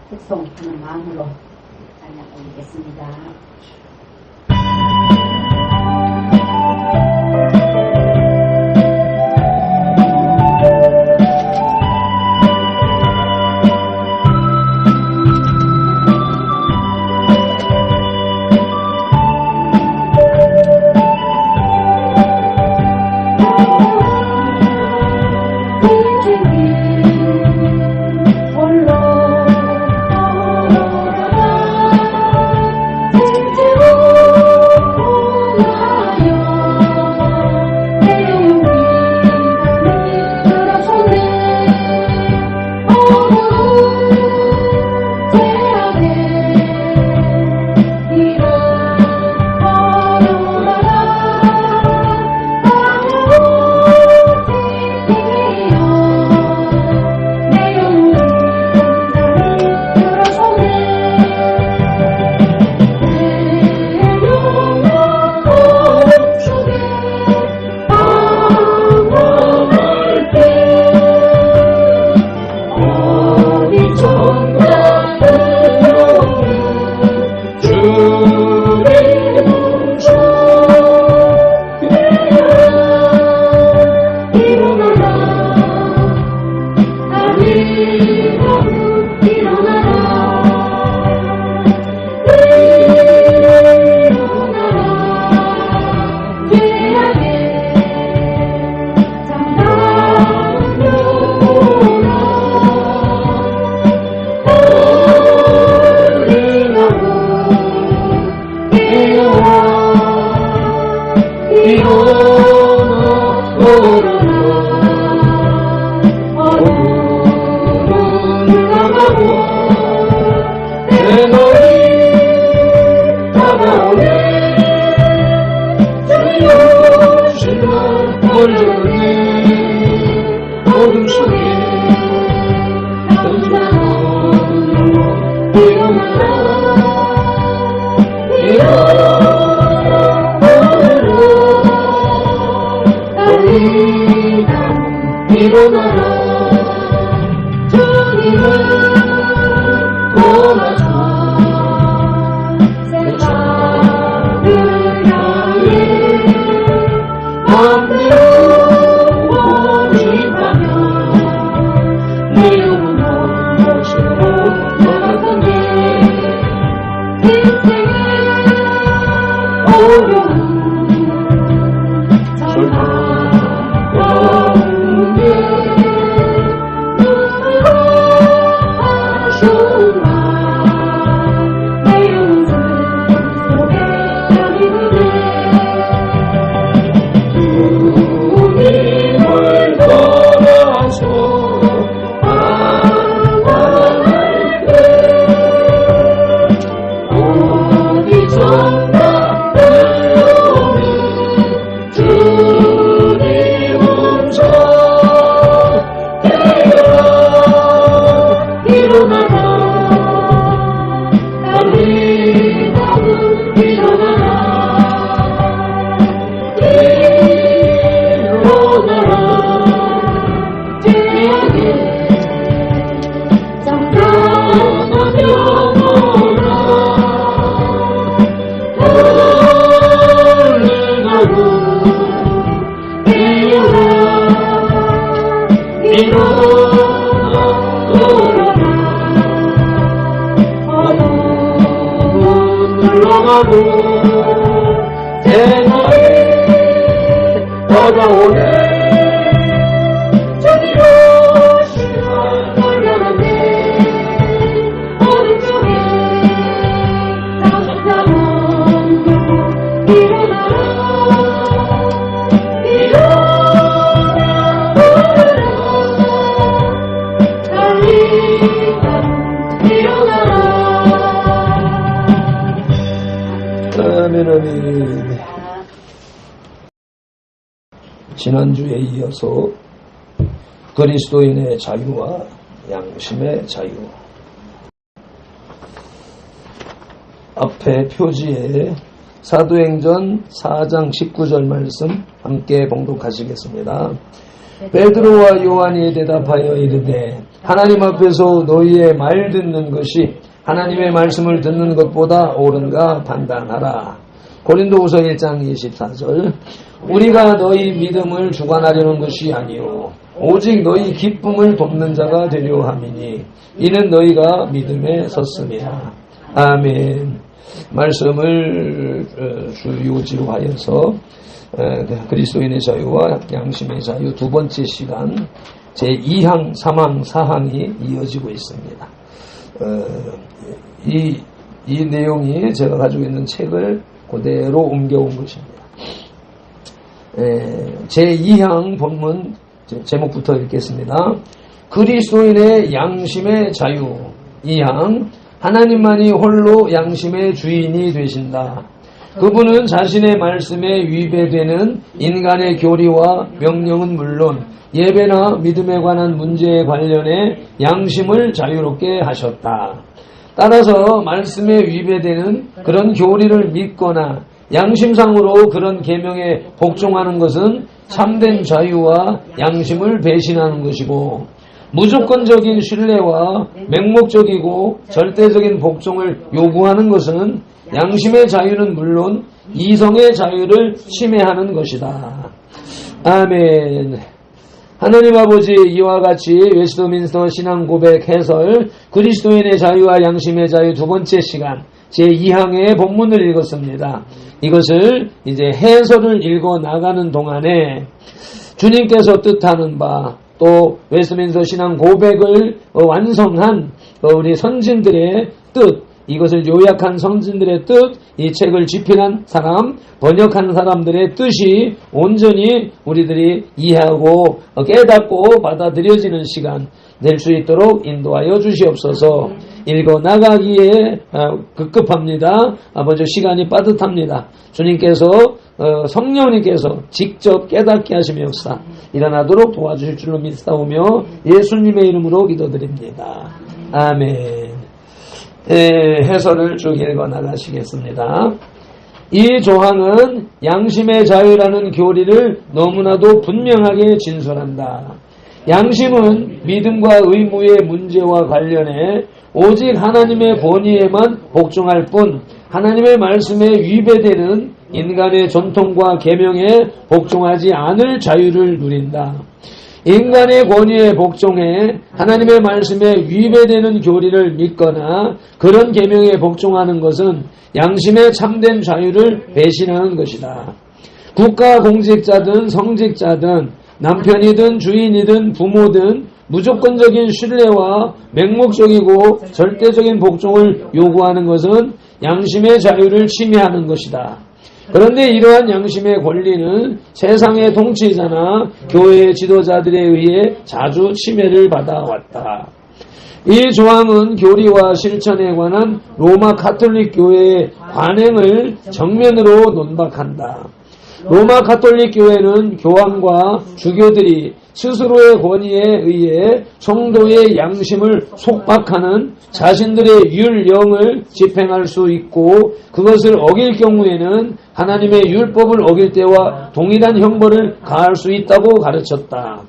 특송하는 마음으로 찬양 올리겠습니다. 주님을 도와줘 세상 오직하며 내 영혼은 곳으로 떠나가네. 인생의 어려움 잘 나가오네. 눈으로 하셨나 내 영혼 속에 여기네. 주님을 따라서 나아갈 때 어디선가 들려오는 주님 음성 깨어라 일어나라 달리다는 일어나라 일어나라 태양에 잠깐만 영원아 달리다는 깨어라 일어나라 어둠은 흘러가고 대낮에 다가오네. 저기로 시간 걸려가네. 오른쪽에 나섰다면 일어나라 일어나라 아멘, 아멘. 지난주에 이어서 그리스도인의 자유와 양심의 자유. 앞에 표지에 사도행전 4장 19절 말씀 함께 봉독하시겠습니다. 베드로와 요한이 대답하여 이르되 하나님 앞에서 너희의 말 듣는 것이 하나님의 말씀을 듣는 것보다 옳은가 판단하라. 고린도후서 1장 24절. 우리가 너희 믿음을 주관하려는 것이 아니요 오직 너희 기쁨을 돕는 자가 되려 함이니 이는 너희가 믿음에 섰음이라. 아멘. 말씀을 주요지로 하여서 그리스도인의 자유와 양심의 자유 두 번째 시간 제2항, 3항, 4항이 이어지고 있습니다. 이 내용이 제가 가지고 있는 책을 그대로 옮겨온 것입니다. 제2항 본문 제목부터 읽겠습니다. 그리스도인의 양심의 자유. 2항, 하나님만이 홀로 양심의 주인이 되신다. 그분은 자신의 말씀에 위배되는 인간의 교리와 명령은 물론 예배나 믿음에 관한 문제에 관련해 양심을 자유롭게 하셨다. 따라서 말씀에 위배되는 그런 교리를 믿거나 양심상으로 그런 계명에 복종하는 것은 참된 자유와 양심을 배신하는 것이고 무조건적인 신뢰와 맹목적이고 절대적인 복종을 요구하는 것은 양심의 자유는 물론 이성의 자유를 침해하는 것이다. 아멘. 하나님 아버지, 이와 같이 웨스트민스터 신앙고백 해설 그리스도인의 자유와 양심의 자유 두 번째 시간 제2항의 본문을 읽었습니다. 이것을 이제 해설을 읽어 나가는 동안에 주님께서 뜻하는 바 또 웨스트민스터 신앙고백을 완성한 우리 선진들의 뜻, 이것을 요약한 선진들의 뜻, 이 책을 집필한 사람, 번역한 사람들의 뜻이 온전히 우리들이 이해하고 깨닫고 받아들여지는 시간 될 수 있도록 인도하여 주시옵소서. 읽어 나가기에 급급합니다. 먼저 시간이 빠듯합니다. 주님께서 성령님께서 직접 깨닫게 하시면서 일어나도록 도와주실 줄로 믿사오며 예수님의 이름으로 기도드립니다. 아멘. 해설을 쭉 읽어 나가시겠습니다. 이 조항은 양심의 자유라는 교리를 너무나도 분명하게 진술한다. 양심은 믿음과 의무의 문제와 관련해 오직 하나님의 본의에만 복종할 뿐 하나님의 말씀에 위배되는 인간의 전통과 계명에 복종하지 않을 자유를 누린다. 인간의 권위에 복종해 하나님의 말씀에 위배되는 교리를 믿거나 그런 계명에 복종하는 것은 양심의 참된 자유를 배신하는 것이다. 국가 공직자든 성직자든 남편이든 주인이든 부모든 무조건적인 신뢰와 맹목적이고 절대적인 복종을 요구하는 것은 양심의 자유를 침해하는 것이다. 그런데 이러한 양심의 권리는 세상의 통치자나 교회의 지도자들에 의해 자주 침해를 받아왔다. 이 조항은 교리와 실천에 관한 로마 가톨릭 교회의 관행을 정면으로 논박한다. 로마 가톨릭 교회는 교황과 주교들이 스스로의 권위에 의해 성도의 양심을 속박하는 자신들의 율령을 집행할 수 있고 그것을 어길 경우에는 하나님의 율법을 어길 때와 동일한 형벌을 가할 수 있다고 가르쳤다.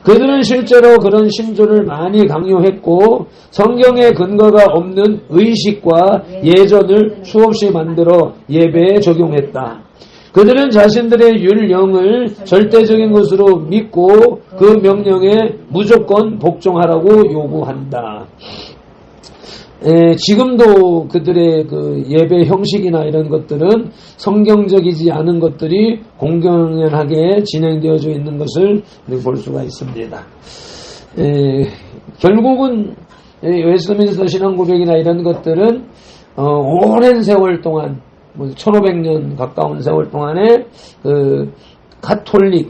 그들은 실제로 그런 신조를 많이 강요했고 성경에 근거가 없는 의식과 예전을 수없이 만들어 예배에 적용했다. 그들은 자신들의 율령을 절대적인 것으로 믿고 그 명령에 무조건 복종하라고 요구한다. 지금도 그들의 그 예배 형식이나 이런 것들은 성경적이지 않은 것들이 공공연하게 진행되어져 있는 것을 볼 수가 있습니다. 결국은 웨스트민스터 신앙고백이나 이런 것들은 오랜 세월 동안 1500년 가까운 세월 동안에 그 가톨릭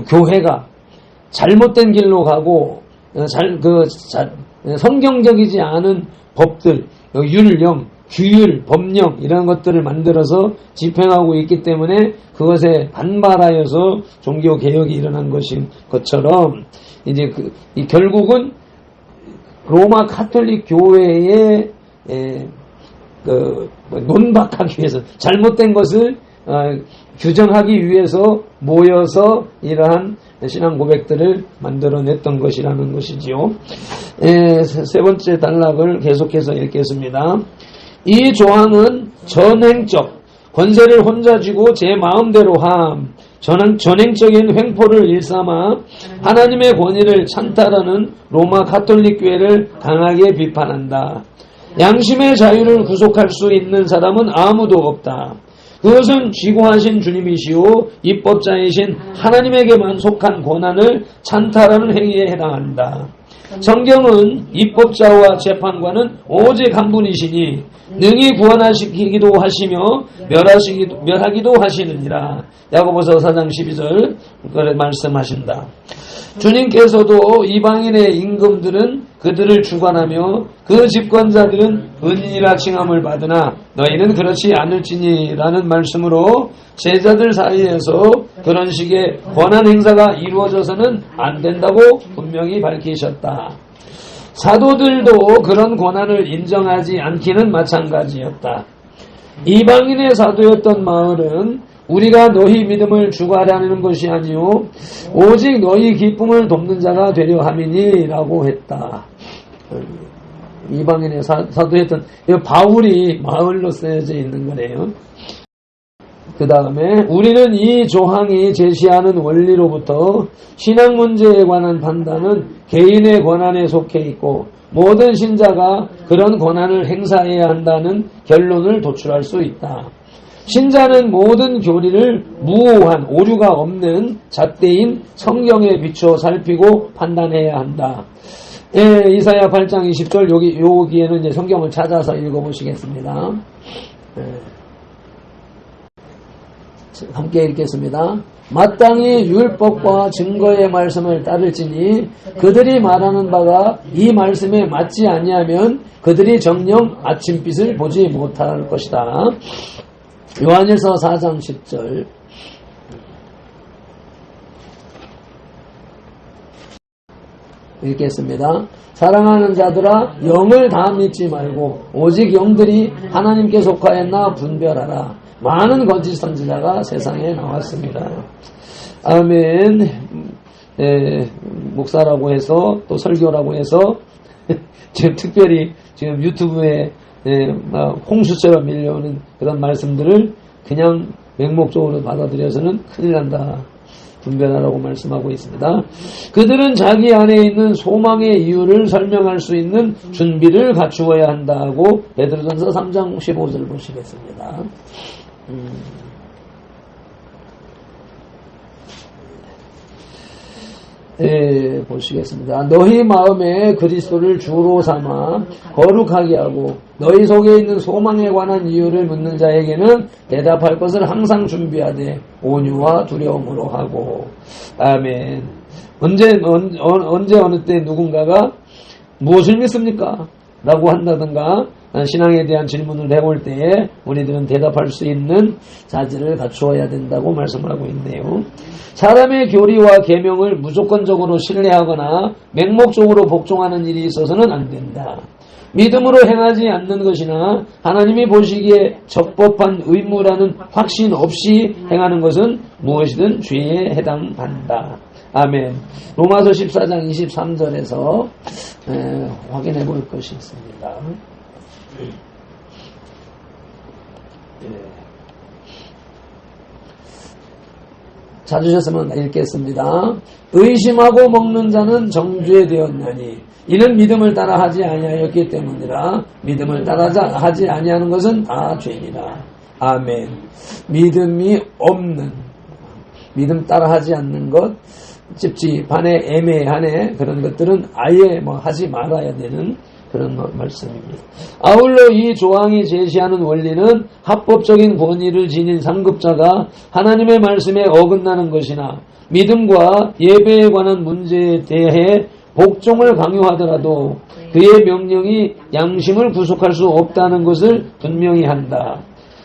교회가 잘못된 길로 가고 성경적이지 않은 법들, 율령, 규율, 법령 이런 것들을 만들어서 집행하고 있기 때문에 그것에 반발하여서 종교 개혁이 일어난 것인 것처럼 이제 결국은 로마 가톨릭 교회의 논박하기 위해서 잘못된 것을 규정하기 위해서 모여서 이러한 신앙 고백들을 만들어냈던 것이라는 것이지요. 세 번째 단락을 계속해서 읽겠습니다. 이 조항은 전행적 권세를 혼자 쥐고 제 마음대로 함 전행적인 횡포를 일삼아 하나님의 권위를 찬탈하는 로마 가톨릭 교회를 강하게 비판한다. 양심의 자유를 구속할 수 있는 사람은 아무도 없다. 그것은 쥐고하신 주님이시오 입법자이신 하나님에게만 속한 권한을 찬탈하는 행위에 해당한다. 성경은 입법자와 재판관은 오직 한 분이시니 능히 구원하시기도 하시며 멸하기도 하시느니라. 야고보서 4장 12절 말씀하신다. 주님께서도 이방인의 임금들은 그들을 주관하며 그 집권자들은 은인이라 칭함을 받으나 너희는 그렇지 않을지니라는 말씀으로 제자들 사이에서 그런 식의 권한 행사가 이루어져서는 안 된다고 분명히 밝히셨다. 사도들도 그런 권한을 인정하지 않기는 마찬가지였다. 이방인의 사도였던 마을은 우리가 너희 믿음을 주관하는 것이 아니요 오직 너희 기쁨을 돕는 자가 되려 함이니라고 했다. 이방인의 사도였던 바울이 마을로 쓰여져 있는 거네요. 그 다음에 우리는 이 조항이 제시하는 원리로부터 신앙 문제에 관한 판단은 개인의 권한에 속해 있고 모든 신자가 그런 권한을 행사해야 한다는 결론을 도출할 수 있다. 신자는 모든 교리를 무오한 오류가 없는 잣대인 성경에 비추어 살피고 판단해야 한다. 이사야 8장 20절 여기에는 이제 성경을 찾아서 읽어보시겠습니다. 함께 읽겠습니다. 마땅히 율법과 증거의 말씀을 따를지니 그들이 말하는 바가 이 말씀에 맞지 아니하면 그들이 정녕 아침빛을 보지 못할 것이다. 요한일서 4장 10절 읽겠습니다. 사랑하는 자들아 영을 다 믿지 말고 오직 영들이 하나님께 속하였나 분별하라. 많은 거짓 선지자가 세상에 나왔습니다. 아멘. 목사라고 해서 또 설교라고 해서 지금 특별히 지금 유튜브에 홍수처럼 밀려오는 그런 말씀들을 그냥 맹목적으로 받아들여서는 큰일 난다. 분별하라고 말씀하고 있습니다. 그들은 자기 안에 있는 소망의 이유를 설명할 수 있는 준비를 갖추어야 한다고 베드로전서 3장 15절 보시겠습니다. 보시겠습니다. 너희 마음에 그리스도를 주로 삼아 거룩하게 하고 너희 속에 있는 소망에 관한 이유를 묻는 자에게는 대답할 것을 항상 준비하되 온유와 두려움으로 하고. 아멘. 언제 어느 때 누군가가 무엇을 믿습니까? 라고 한다든가 신앙에 대한 질문을 해볼 때에 우리들은 대답할 수 있는 자질을 갖추어야 된다고 말씀을 하고 있네요. 사람의 교리와 계명을 무조건적으로 신뢰하거나 맹목적으로 복종하는 일이 있어서는 안 된다. 믿음으로 행하지 않는 것이나 하나님이 보시기에 적법한 의무라는 확신 없이 행하는 것은 무엇이든 죄에 해당한다. 아멘. 로마서 14장 23절에서 확인해 볼 것이 있습니다. 찾으셨으면 읽겠습니다. 의심하고 먹는 자는 정죄 되었나니 이는 믿음을 따라 하지 아니하였기 때문이라. 믿음을 따라 하지 아니하는 것은 다 죄니라. 아멘. 믿음이 없는, 믿음 따라 하지 않는 것, 찝찝하네, 애매하네, 그런 것들은 아예 하지 말아야 되는 그런 말씀입니다. 아울러 이 조항이 제시하는 원리는 합법적인 권위를 지닌 상급자가 하나님의 말씀에 어긋나는 것이나 믿음과 예배에 관한 문제에 대해 복종을 강요하더라도 그의 명령이 양심을 구속할 수 없다는 것을 분명히 한다.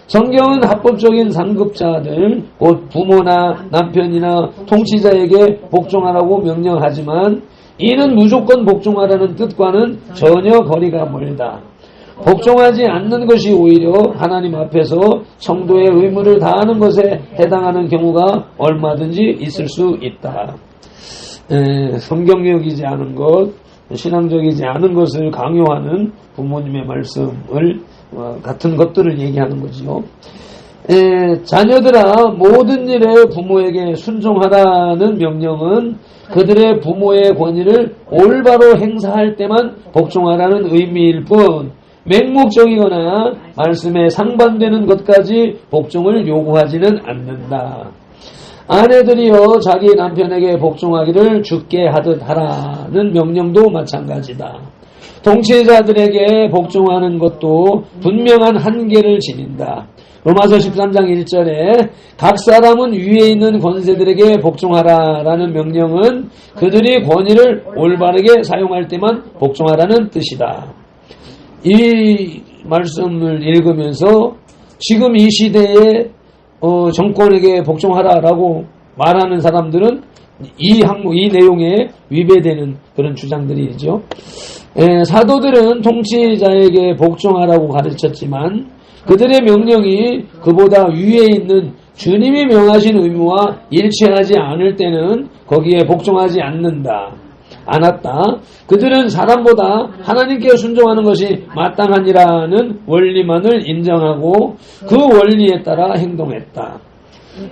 성경은 합법적인 상급자들, 곧 부모나 남편이나 통치자에게 복종하라고 명령하지만 이는 무조건 복종하라는 뜻과는 전혀 거리가 멀다. 복종하지 않는 것이 오히려 하나님 앞에서 성도의 의무를 다하는 것에 해당하는 경우가 얼마든지 있을 수 있다. 성경적이지 않은 것, 신앙적이지 않은 것을 강요하는 부모님의 말씀을 같은 것들을 얘기하는 거지요. 자녀들아 모든 일에 부모에게 순종하라는 명령은 그들의 부모의 권위를 올바로 행사할 때만 복종하라는 의미일 뿐 맹목적이거나 말씀에 상반되는 것까지 복종을 요구하지는 않는다. 아내들이여 자기 남편에게 복종하기를 주께 하듯 하라는 명령도 마찬가지다. 통치자들에게 복종하는 것도 분명한 한계를 지닌다. 로마서 13장 1절에 각 사람은 위에 있는 권세들에게 복종하라라는 명령은 그들이 권위를 올바르게 사용할 때만 복종하라는 뜻이다. 이 말씀을 읽으면서 지금 이 시대에 정권에게 복종하라라고 말하는 사람들은 이 내용에 위배되는 그런 주장들이죠. 사도들은 통치자에게 복종하라고 가르쳤지만 그들의 명령이 그보다 위에 있는 주님이 명하신 의무와 일치하지 않을 때는 거기에 복종하지 않았다. 그들은 사람보다 하나님께 순종하는 것이 마땅하니라는 원리만을 인정하고 그 원리에 따라 행동했다.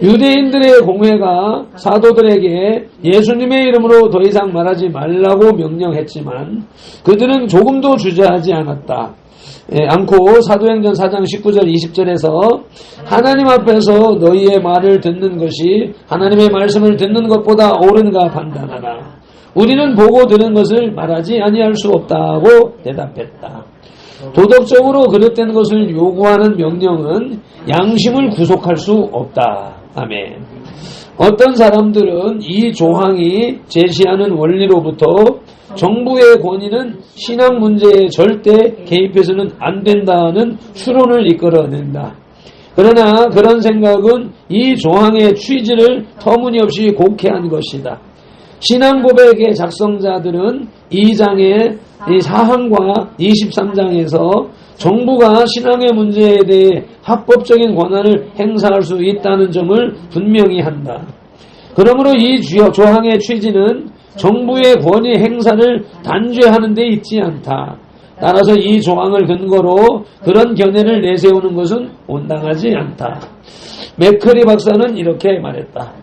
유대인들의 공회가 사도들에게 예수님의 이름으로 더 이상 말하지 말라고 명령했지만 그들은 조금도 주저하지 않고 사도행전 4장 19절 20절에서 하나님 앞에서 너희의 말을 듣는 것이 하나님의 말씀을 듣는 것보다 옳은가 판단하라. 우리는 보고 들은 것을 말하지 아니할 수 없다고 대답했다. 도덕적으로 그릇된 것을 요구하는 명령은 양심을 구속할 수 없다. 아멘. 어떤 사람들은 이 조항이 제시하는 원리로부터 정부의 권위는 신앙 문제에 절대 개입해서는 안 된다는 추론을 이끌어낸다. 그러나 그런 생각은 이 조항의 취지를 터무니없이 곡해한 것이다. 신앙 고백의 작성자들은 2장의 이 사항과 23장에서 정부가 신앙의 문제에 대해 합법적인 권한을 행사할 수 있다는 점을 분명히 한다. 그러므로 이 조항의 취지는 정부의 권위 행사를 단죄하는 데 있지 않다. 따라서 이 조항을 근거로 그런 견해를 내세우는 것은 온당하지 않다. 맥커리 박사는 이렇게 말했다.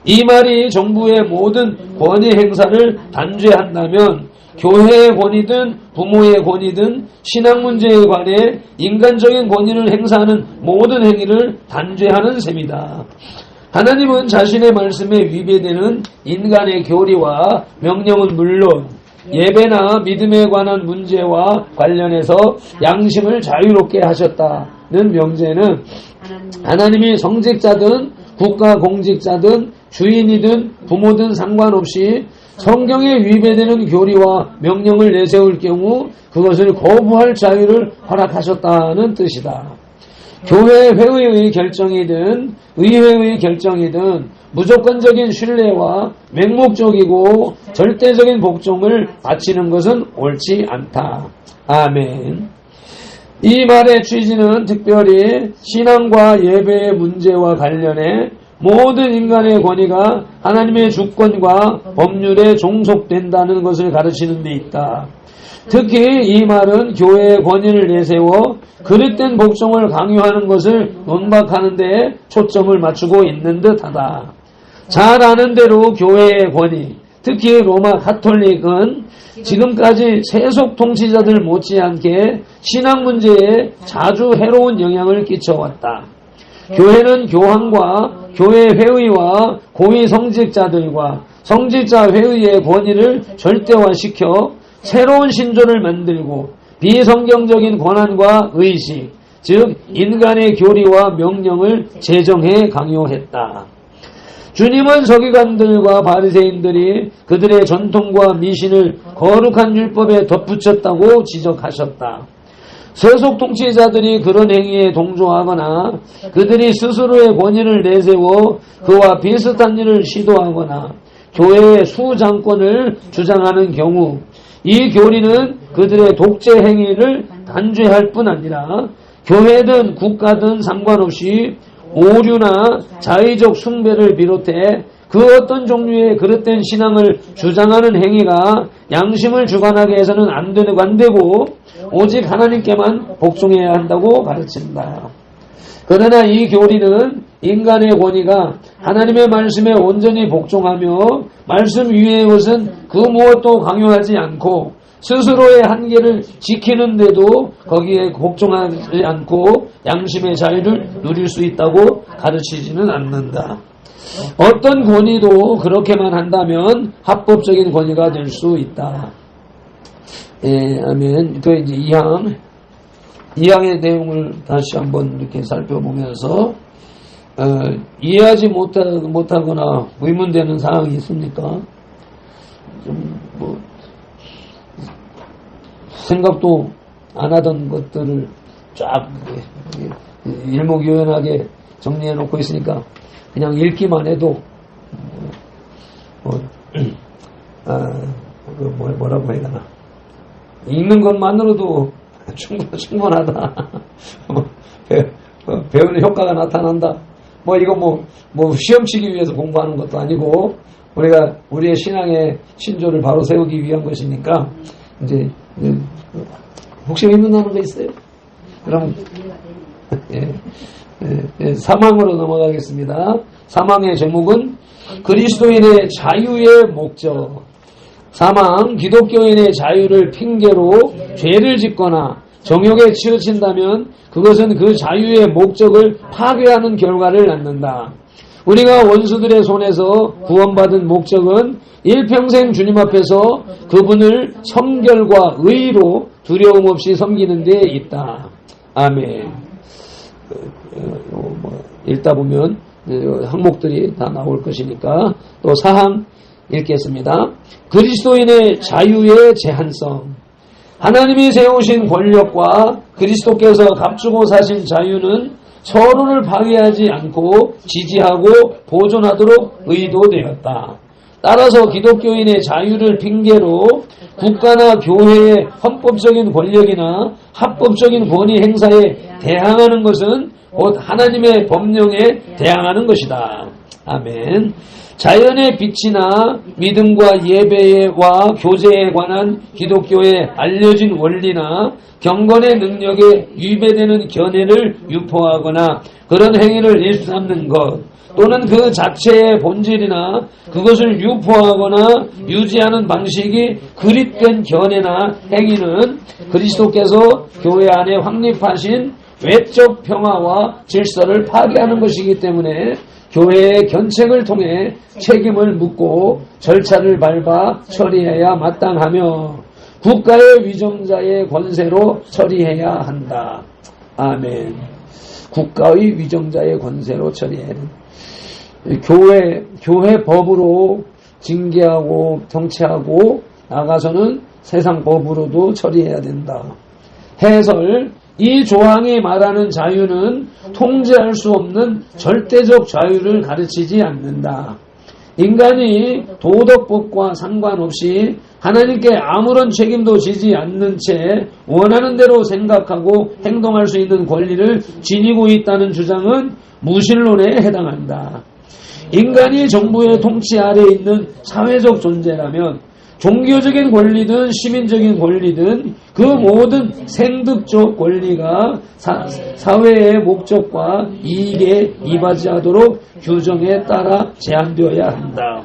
이 말이 정부의 모든 권위 행사를 단죄한다면 교회의 권위든 부모의 권위든 신앙 문제에 관해 인간적인 권위를 행사하는 모든 행위를 단죄하는 셈이다. 하나님은 자신의 말씀에 위배되는 인간의 교리와 명령은 물론 예배나 믿음에 관한 문제와 관련해서 양심을 자유롭게 하셨다는 명제는 하나님이 성직자든 국가 공직자든 주인이든 부모든 상관없이 성경에 위배되는 교리와 명령을 내세울 경우 그것을 거부할 자유를 허락하셨다는 뜻이다. 교회 회의의 결정이든 의회의 결정이든 무조건적인 신뢰와 맹목적이고 절대적인 복종을 바치는 것은 옳지 않다. 아멘. 이 말의 취지는 특별히 신앙과 예배의 문제와 관련해 모든 인간의 권위가 하나님의 주권과 법률에 종속된다는 것을 가르치는 데 있다. 특히 이 말은 교회의 권위를 내세워 그릇된 복종을 강요하는 것을 논박하는 데 초점을 맞추고 있는 듯하다. 잘 아는 대로 교회의 권위, 특히 로마 가톨릭은 지금까지 세속 통치자들 못지않게 신앙 문제에 자주 해로운 영향을 끼쳐왔다. 교회는 교황과 교회 회의와 고위 성직자들과 성직자 회의의 권위를 절대화시켜 새로운 신조를 만들고 비성경적인 권한과 의식, 즉 인간의 교리와 명령을 제정해 강요했다. 주님은 서기관들과 바리새인들이 그들의 전통과 미신을 거룩한 율법에 덧붙였다고 지적하셨다. 세속 통치자들이 그런 행위에 동조하거나 그들이 스스로의 권위를 내세워 그와 비슷한 일을 시도하거나 교회의 수장권을 주장하는 경우 이 교리는 그들의 독재 행위를 단죄할 뿐 아니라 교회든 국가든 상관없이 오류나 자의적 숭배를 비롯해 그 어떤 종류의 그릇된 신앙을 주장하는 행위가 양심을 주관하게 해서는 안 되고 오직 하나님께만 복종해야 한다고 가르친다. 그러나 이 교리는 인간의 권위가 하나님의 말씀에 온전히 복종하며 말씀 위의 것은 그 무엇도 강요하지 않고 스스로의 한계를 지키는데도 거기에 복종하지 않고 양심의 자유를 누릴 수 있다고 가르치지는 않는다. 어떤 권위도 그렇게만 한다면 합법적인 권위가 될 수 있다. 예, 아멘. 그 이제 2항의 내용을 다시 한번 이렇게 살펴보면서 이해하지 못하거나 의문되는 사항이 있습니까? 좀 뭐 생각도 안 하던 것들을 쫙 일목요연하게 정리해 놓고 있으니까 그냥 읽기만 해도 뭐라고 해야 되나, 읽는 것만으로도 충분하다. 배우는 효과가 나타난다. 이거 시험 치기 위해서 공부하는 것도 아니고 우리가 우리의 신앙의 신조를 바로 세우기 위한 것이니까 이제 혹시 의문나는 거 있어요? 그럼 사망으로 넘어가겠습니다. 사망의 제목은 그리스도인의 자유의 목적. 사망, 기독교인의 자유를 핑계로 죄를 짓거나 정욕에 치우친다면 그것은 그 자유의 목적을 파괴하는 결과를 낳는다. 우리가 원수들의 손에서 구원받은 목적은 일평생 주님 앞에서 그분을 성결과 의로 두려움 없이 섬기는 데 있다. 아멘. 읽다 보면 항목들이 다 나올 것이니까 또 사항 읽겠습니다. 그리스도인의 자유의 제한성. 하나님이 세우신 권력과 그리스도께서 값주고 사신 자유는 서로를 방해하지 않고 지지하고 보존하도록 의도되었다. 따라서 기독교인의 자유를 핑계로 국가나 교회의 헌법적인 권력이나 합법적인 권위 행사에 대항하는 것은 곧 하나님의 법령에 대항하는 것이다. 아멘. 자연의 빛이나 믿음과 예배와 교제에 관한 기독교의 알려진 원리나 경건의 능력에 위배되는 견해를 유포하거나 그런 행위를 일삼는 것, 또는 그 자체의 본질이나 그것을 유포하거나 유지하는 방식이 그릇된 견해나 행위는 그리스도께서 교회 안에 확립하신 외적 평화와 질서를 파괴하는 것이기 때문에 교회의 견책을 통해 책임을 묻고 절차를 밟아 처리해야 마땅하며 국가의 위정자의 권세로 처리해야 한다. 아멘. 국가의 위정자의 권세로 처리해야 한다. 교회 법으로 징계하고 통치하고 나가서는 세상 법으로도 처리해야 된다. 해설, 이 조항이 말하는 자유는 통제할 수 없는 절대적 자유를 가르치지 않는다. 인간이 도덕법과 상관없이 하나님께 아무런 책임도 지지 않는 채 원하는 대로 생각하고 행동할 수 있는 권리를 지니고 있다는 주장은 무신론에 해당한다. 인간이 정부의 통치 아래 있는 사회적 존재라면 종교적인 권리든 시민적인 권리든 그 모든 생득적 권리가 사회의 목적과 이익에 이바지하도록 규정에 따라 제한되어야 한다.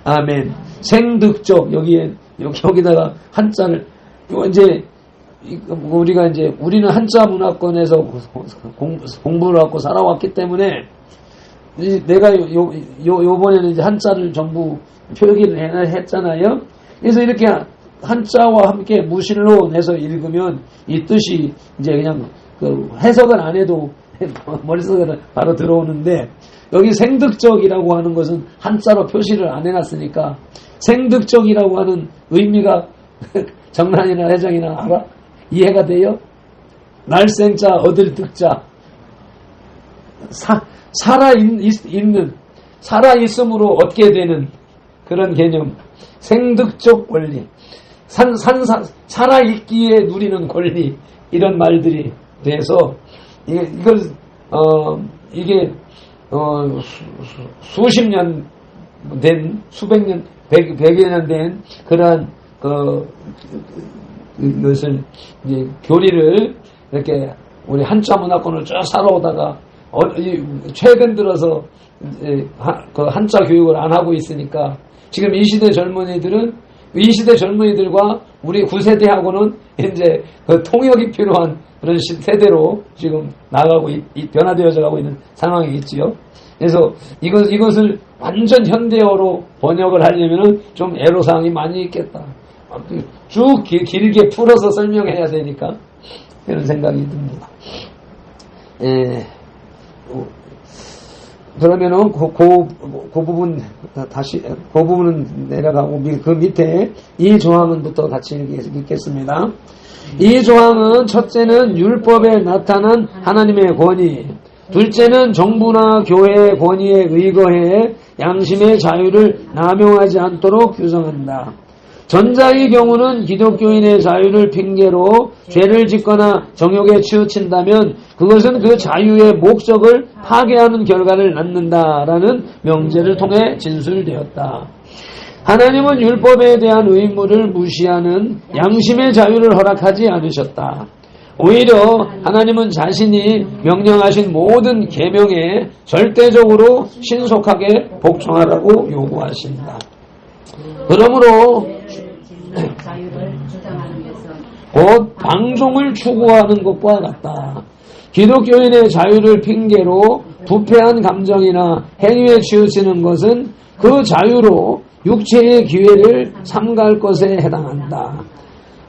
아멘. 생득적, 여기다가 한자를, 우리는 한자 문화권에서 공부를 하고 살아왔기 때문에 내가 요번에는 이제 한자를 전부 표기를 했잖아요. 그래서 이렇게 한자와 함께 무신론해서 읽으면 이 뜻이 이제 그냥 그 해석을 안 해도 머릿속에 바로 들어오는데, 여기 생득적이라고 하는 것은 한자로 표시를 안 해놨으니까 생득적이라고 하는 의미가 정란이나 해정이나 알아? 이해가 돼요? 날생자 얻을 득자, 살아있음으로 얻게 되는 그런 개념, 생득적 권리, 살아있기에 누리는 권리, 이런 말들이 돼서 이게 수십 년 된, 수백 년, 백여 년 된 그러한 것을 이제 교리를 이렇게 우리 한자 문화권을 쭉 살아오다가 최근 들어서 그 한자 교육을 안 하고 있으니까 지금 이 시대 젊은이들과 우리 9세대하고는 이제 그 통역이 필요한 그런 세대로 지금 나가고 변화되어져 가고 있는 상황이 있지요. 그래서 이것을 완전 현대어로 번역을 하려면은 좀 애로사항이 많이 있겠다. 쭉 길게 풀어서 설명해야 되니까 그런 생각이 듭니다. 그러면은 그 부분 다시 그 부분은 내려가고 그 밑에 이 조항은부터 같이 읽겠습니다. 이 조항은 첫째는 율법에 나타난 하나님의 권위, 둘째는 정부나 교회의 권위에 의거해 양심의 자유를 남용하지 않도록 규정한다. 전자의 경우는 기독교인의 자유를 핑계로 죄를 짓거나 정욕에 치우친다면 그것은 그 자유의 목적을 파괴하는 결과를 낳는다라는 명제를 통해 진술되었다. 하나님은 율법에 대한 의무를 무시하는 양심의 자유를 허락하지 않으셨다. 오히려 하나님은 자신이 명령하신 모든 계명에 절대적으로 신속하게 복종하라고 요구하신다. 그러므로 자유를 주장하는 것은 곧 방종을 추구하는 것과 같다. 기독교인의 자유를 핑계로 부패한 감정이나 행위에 치우치는 것은 그 자유로 육체의 기회를 삼갈 것에 해당한다.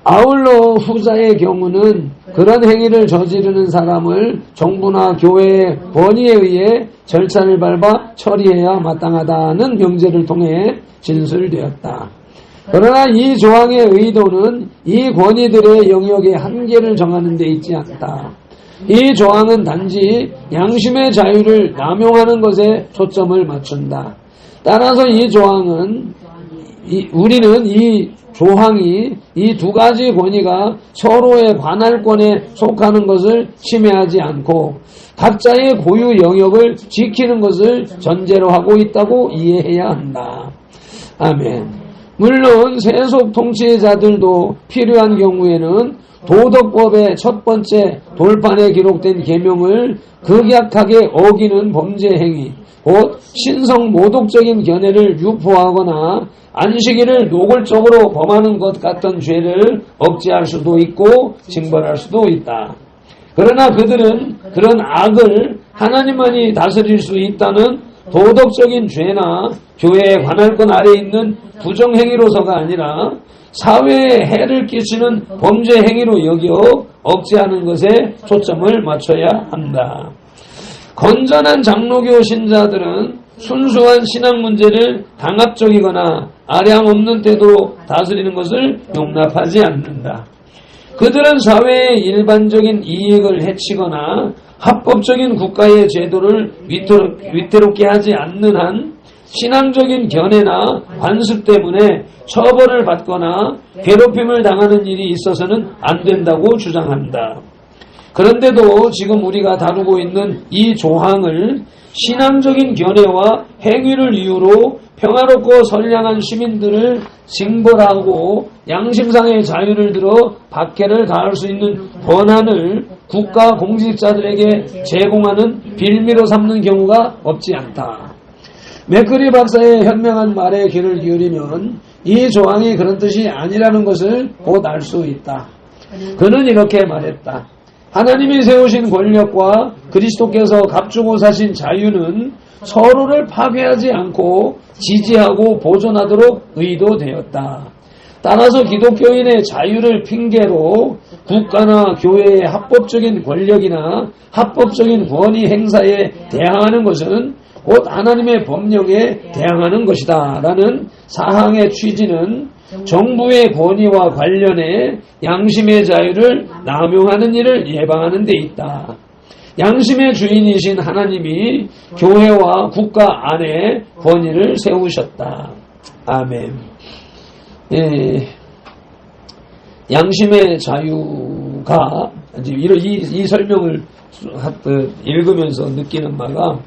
아울러 후자의 경우는 그런 행위를 저지르는 사람을 정부나 교회의 권위에 의해 절차를 밟아 처리해야 마땅하다는 명제를 통해 진술되었다. 그러나 이 조항의 의도는 이 권위들의 영역의 한계를 정하는 데 있지 않다. 이 조항은 단지 양심의 자유를 남용하는 것에 초점을 맞춘다. 따라서 이 조항은 우리는 이 조항이 이 두 가지 권위가 서로의 관할권에 속하는 것을 침해하지 않고 각자의 고유 영역을 지키는 것을 전제로 하고 있다고 이해해야 한다. 아멘. 물론 세속 통치자들도 필요한 경우에는 도덕법의 첫 번째 돌판에 기록된 계명을 극약하게 어기는 범죄 행위, 곧 신성 모독적인 견해를 유포하거나 안식일을 노골적으로 범하는 것 같은 죄를 억제할 수도 있고 징벌할 수도 있다. 그러나 그들은 그런 악을 하나님만이 다스릴 수 있다는 도덕적인 죄나 교회의 관할권 아래에 있는 부정행위로서가 아니라 사회에 해를 끼치는 범죄 행위로 여겨 억제하는 것에 초점을 맞춰야 한다. 건전한 장로교 신자들은 순수한 신앙 문제를 강압적이거나 아량 없는 태도로 다스리는 것을 용납하지 않는다. 그들은 사회의 일반적인 이익을 해치거나 합법적인 국가의 제도를 위태롭게 하지 않는 한 신앙적인 견해나 관습 때문에 처벌을 받거나 괴롭힘을 당하는 일이 있어서는 안 된다고 주장한다. 그런데도 지금 우리가 다루고 있는 이 조항을 신앙적인 견해와 행위를 이유로 평화롭고 선량한 시민들을 징벌하고 양심상의 자유를 들어 박해를 가할 수 있는 권한을 국가 공직자들에게 제공하는 빌미로 삼는 경우가 없지 않다. 맥크리 박사의 현명한 말에 귀를 기울이면 이 조항이 그런 뜻이 아니라는 것을 곧 알 수 있다. 그는 이렇게 말했다. 하나님이 세우신 권력과 그리스도께서 값주고 사신 자유는 서로를 파괴하지 않고 지지하고 보존하도록 의도되었다. 따라서 기독교인의 자유를 핑계로 국가나 교회의 합법적인 권력이나 합법적인 권위 행사에 대항하는 것은 곧 하나님의 법령에 대항하는 것이다 라는 사항의 취지는 정부의 권위와 관련해 양심의 자유를 남용하는 일을 예방하는 데 있다. 양심의 주인이신 하나님이 교회와 국가 안에 권위를 세우셨다. 아멘. 예, 양심의 자유가 이 설명을 읽으면서 느끼는 바가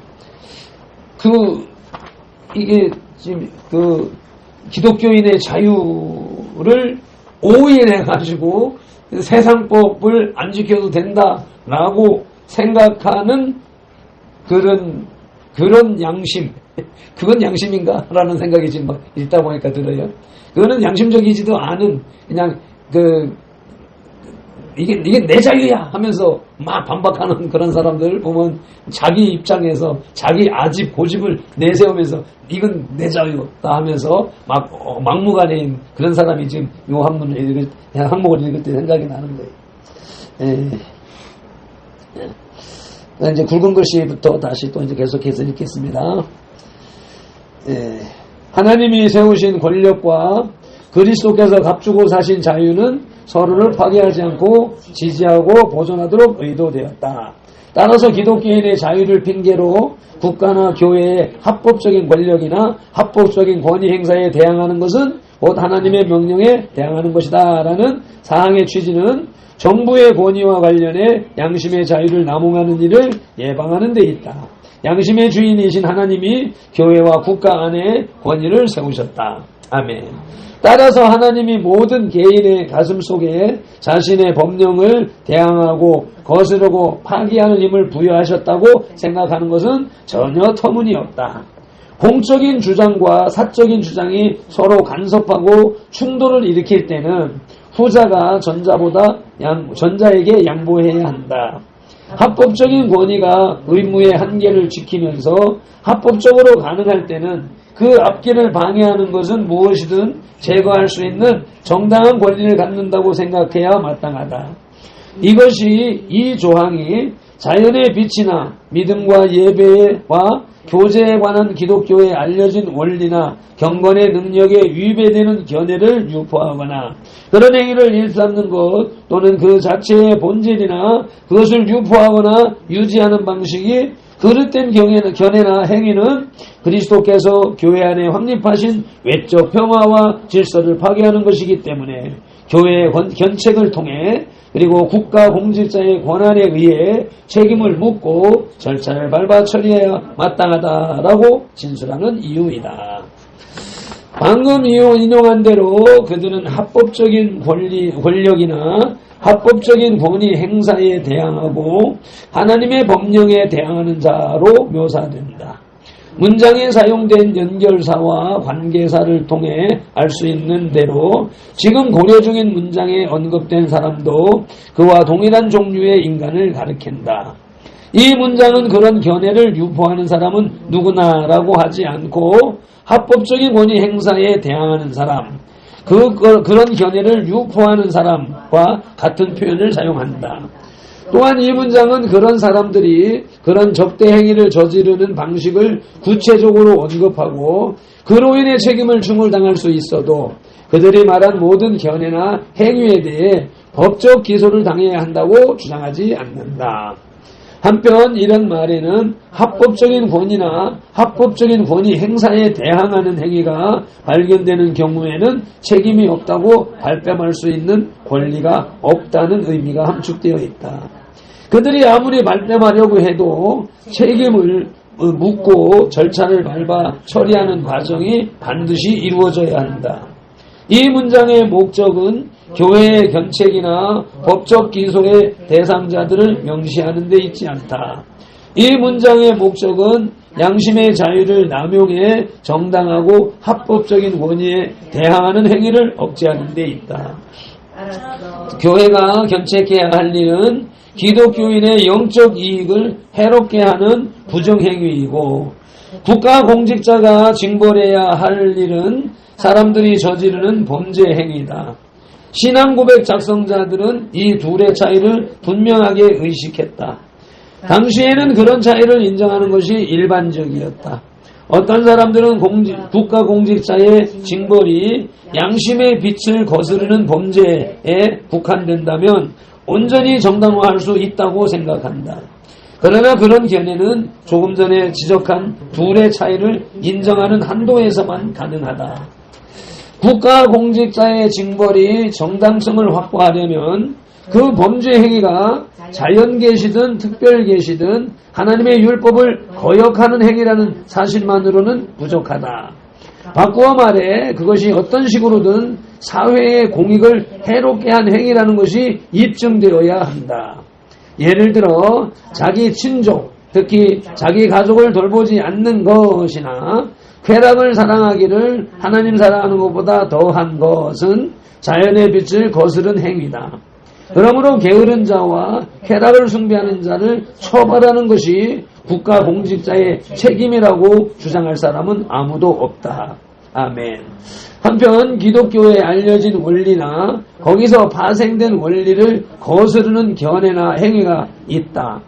이게 지금 기독교인의 자유를 오인해가지고 세상법을 안 지켜도 된다라고 생각하는 그런 양심, 그건 양심인가? 라는 생각이 지금 읽다 보니까 들어요. 그거는 양심적이지도 않은, 그냥, 이게 내 자유야! 하면서 막 반박하는 그런 사람들 보면 자기 입장에서 자기 아집, 고집을 내세우면서 이건 내 자유다 하면서 막 막무가내인 그런 사람이 지금 요 항목을 읽을 때 생각이 나는 거예요. 이제 굵은 글씨부터 다시 또 이제 계속해서 읽겠습니다. 하나님이 세우신 권력과 그리스도께서 값주고 사신 자유는 서로를 파괴하지 않고 지지하고 보존하도록 의도되었다. 따라서 기독교인의 자유를 핑계로 국가나 교회의 합법적인 권력이나 합법적인 권위 행사에 대항하는 것은 곧 하나님의 명령에 대항하는 것이다 라는 사항의 취지는 정부의 권위와 관련해 양심의 자유를 남용하는 일을 예방하는 데 있다. 양심의 주인이신 하나님이 교회와 국가 안에 권위를 세우셨다. 아멘. 따라서 하나님이 모든 개인의 가슴 속에 자신의 법령을 대항하고 거스르고 파기하는 힘을 부여하셨다고 생각하는 것은 전혀 터무니없다. 공적인 주장과 사적인 주장이 서로 간섭하고 충돌을 일으킬 때는 후자가 전자에게 양보해야 한다. 합법적인 권위가 의무의 한계를 지키면서 합법적으로 가능할 때는 그 앞길을 방해하는 것은 무엇이든 제거할 수 있는 정당한 권리를 갖는다고 생각해야 마땅하다. 이것이 이 조항이 자연의 빛이나 믿음과 예배와 교제에 관한 기독교에 알려진 원리나 경건의 능력에 위배되는 견해를 유포하거나 그런 행위를 일삼는 것 또는 그 자체의 본질이나 그것을 유포하거나 유지하는 방식이 그릇된 견해나 행위는 그리스도께서 교회 안에 확립하신 외적 평화와 질서를 파괴하는 것이기 때문에 교회의 견책을 통해 그리고 국가 공직자의 권한에 의해 책임을 묻고 절차를 밟아 처리해야 마땅하다라고 진술하는 이유이다. 방금 인용한 대로 그들은 합법적인 권력이나 합법적인 권위 행사에 대항하고 하나님의 법령에 대항하는 자로 묘사된다. 문장에 사용된 연결사와 관계사를 통해 알 수 있는 대로 지금 고려 중인 문장에 언급된 사람도 그와 동일한 종류의 인간을 가리킨다. 이 문장은 그런 견해를 유포하는 사람은 누구나라고 하지 않고 합법적인 권위 행사에 대항하는 사람, 그런 견해를 유포하는 사람과 같은 표현을 사용한다. 또한 이 문장은 그런 사람들이 그런 적대 행위를 저지르는 방식을 구체적으로 언급하고 그로 인해 책임을 중을당할 수 있어도 그들이 말한 모든 견해나 행위에 대해 법적 기소를 당해야 한다고 주장하지 않는다. 한편 이런 말에는 합법적인 권위나 합법적인 권위 행사에 대항하는 행위가 발견되는 경우에는 책임이 없다고 발뺌할 수 있는 권리가 없다는 의미가 함축되어 있다. 그들이 아무리 발뺌하려고 해도 책임을 묻고 절차를 밟아 처리하는 과정이 반드시 이루어져야 한다. 이 문장의 목적은 교회의 견책이나 법적 기소의 대상자들을 명시하는 데 있지 않다. 이 문장의 목적은 양심의 자유를 남용해 정당하고 합법적인 권위에 대항하는 행위를 억제하는 데 있다. 교회가 견책해야 할 일은 기독교인의 영적 이익을 해롭게 하는 부정행위이고 국가 공직자가 징벌해야 할 일은 사람들이 저지르는 범죄 행위다. 신앙고백 작성자들은 이 둘의 차이를 분명하게 의식했다. 당시에는 그런 차이를 인정하는 것이 일반적이었다. 어떤 사람들은 국가 공직자의 징벌이 양심의 빛을 거스르는 범죄에 국한된다면 온전히 정당화할 수 있다고 생각한다. 그러나 그런 견해는 조금 전에 지적한 둘의 차이를 인정하는 한도에서만 가능하다. 국가 공직자의 징벌이 정당성을 확보하려면 그 범죄 행위가 자연계시든 특별계시든 하나님의 율법을 거역하는 행위라는 사실만으로는 부족하다. 바꾸어 말해 그것이 어떤 식으로든 사회의 공익을 해롭게 한 행위라는 것이 입증되어야 한다. 예를 들어 자기 친족, 특히 자기 가족을 돌보지 않는 것이나 쾌락을 사랑하기를 하나님 사랑하는 것보다 더한 것은 자연의 빛을 거스른 행위다. 그러므로 게으른 자와 쾌락을 숭배하는 자를 처벌하는 것이 국가 공직자의 책임이라고 주장할 사람은 아무도 없다. 아멘. 한편 기독교에 알려진 원리나 거기서 파생된 원리를 거스르는 견해나 행위가 있다.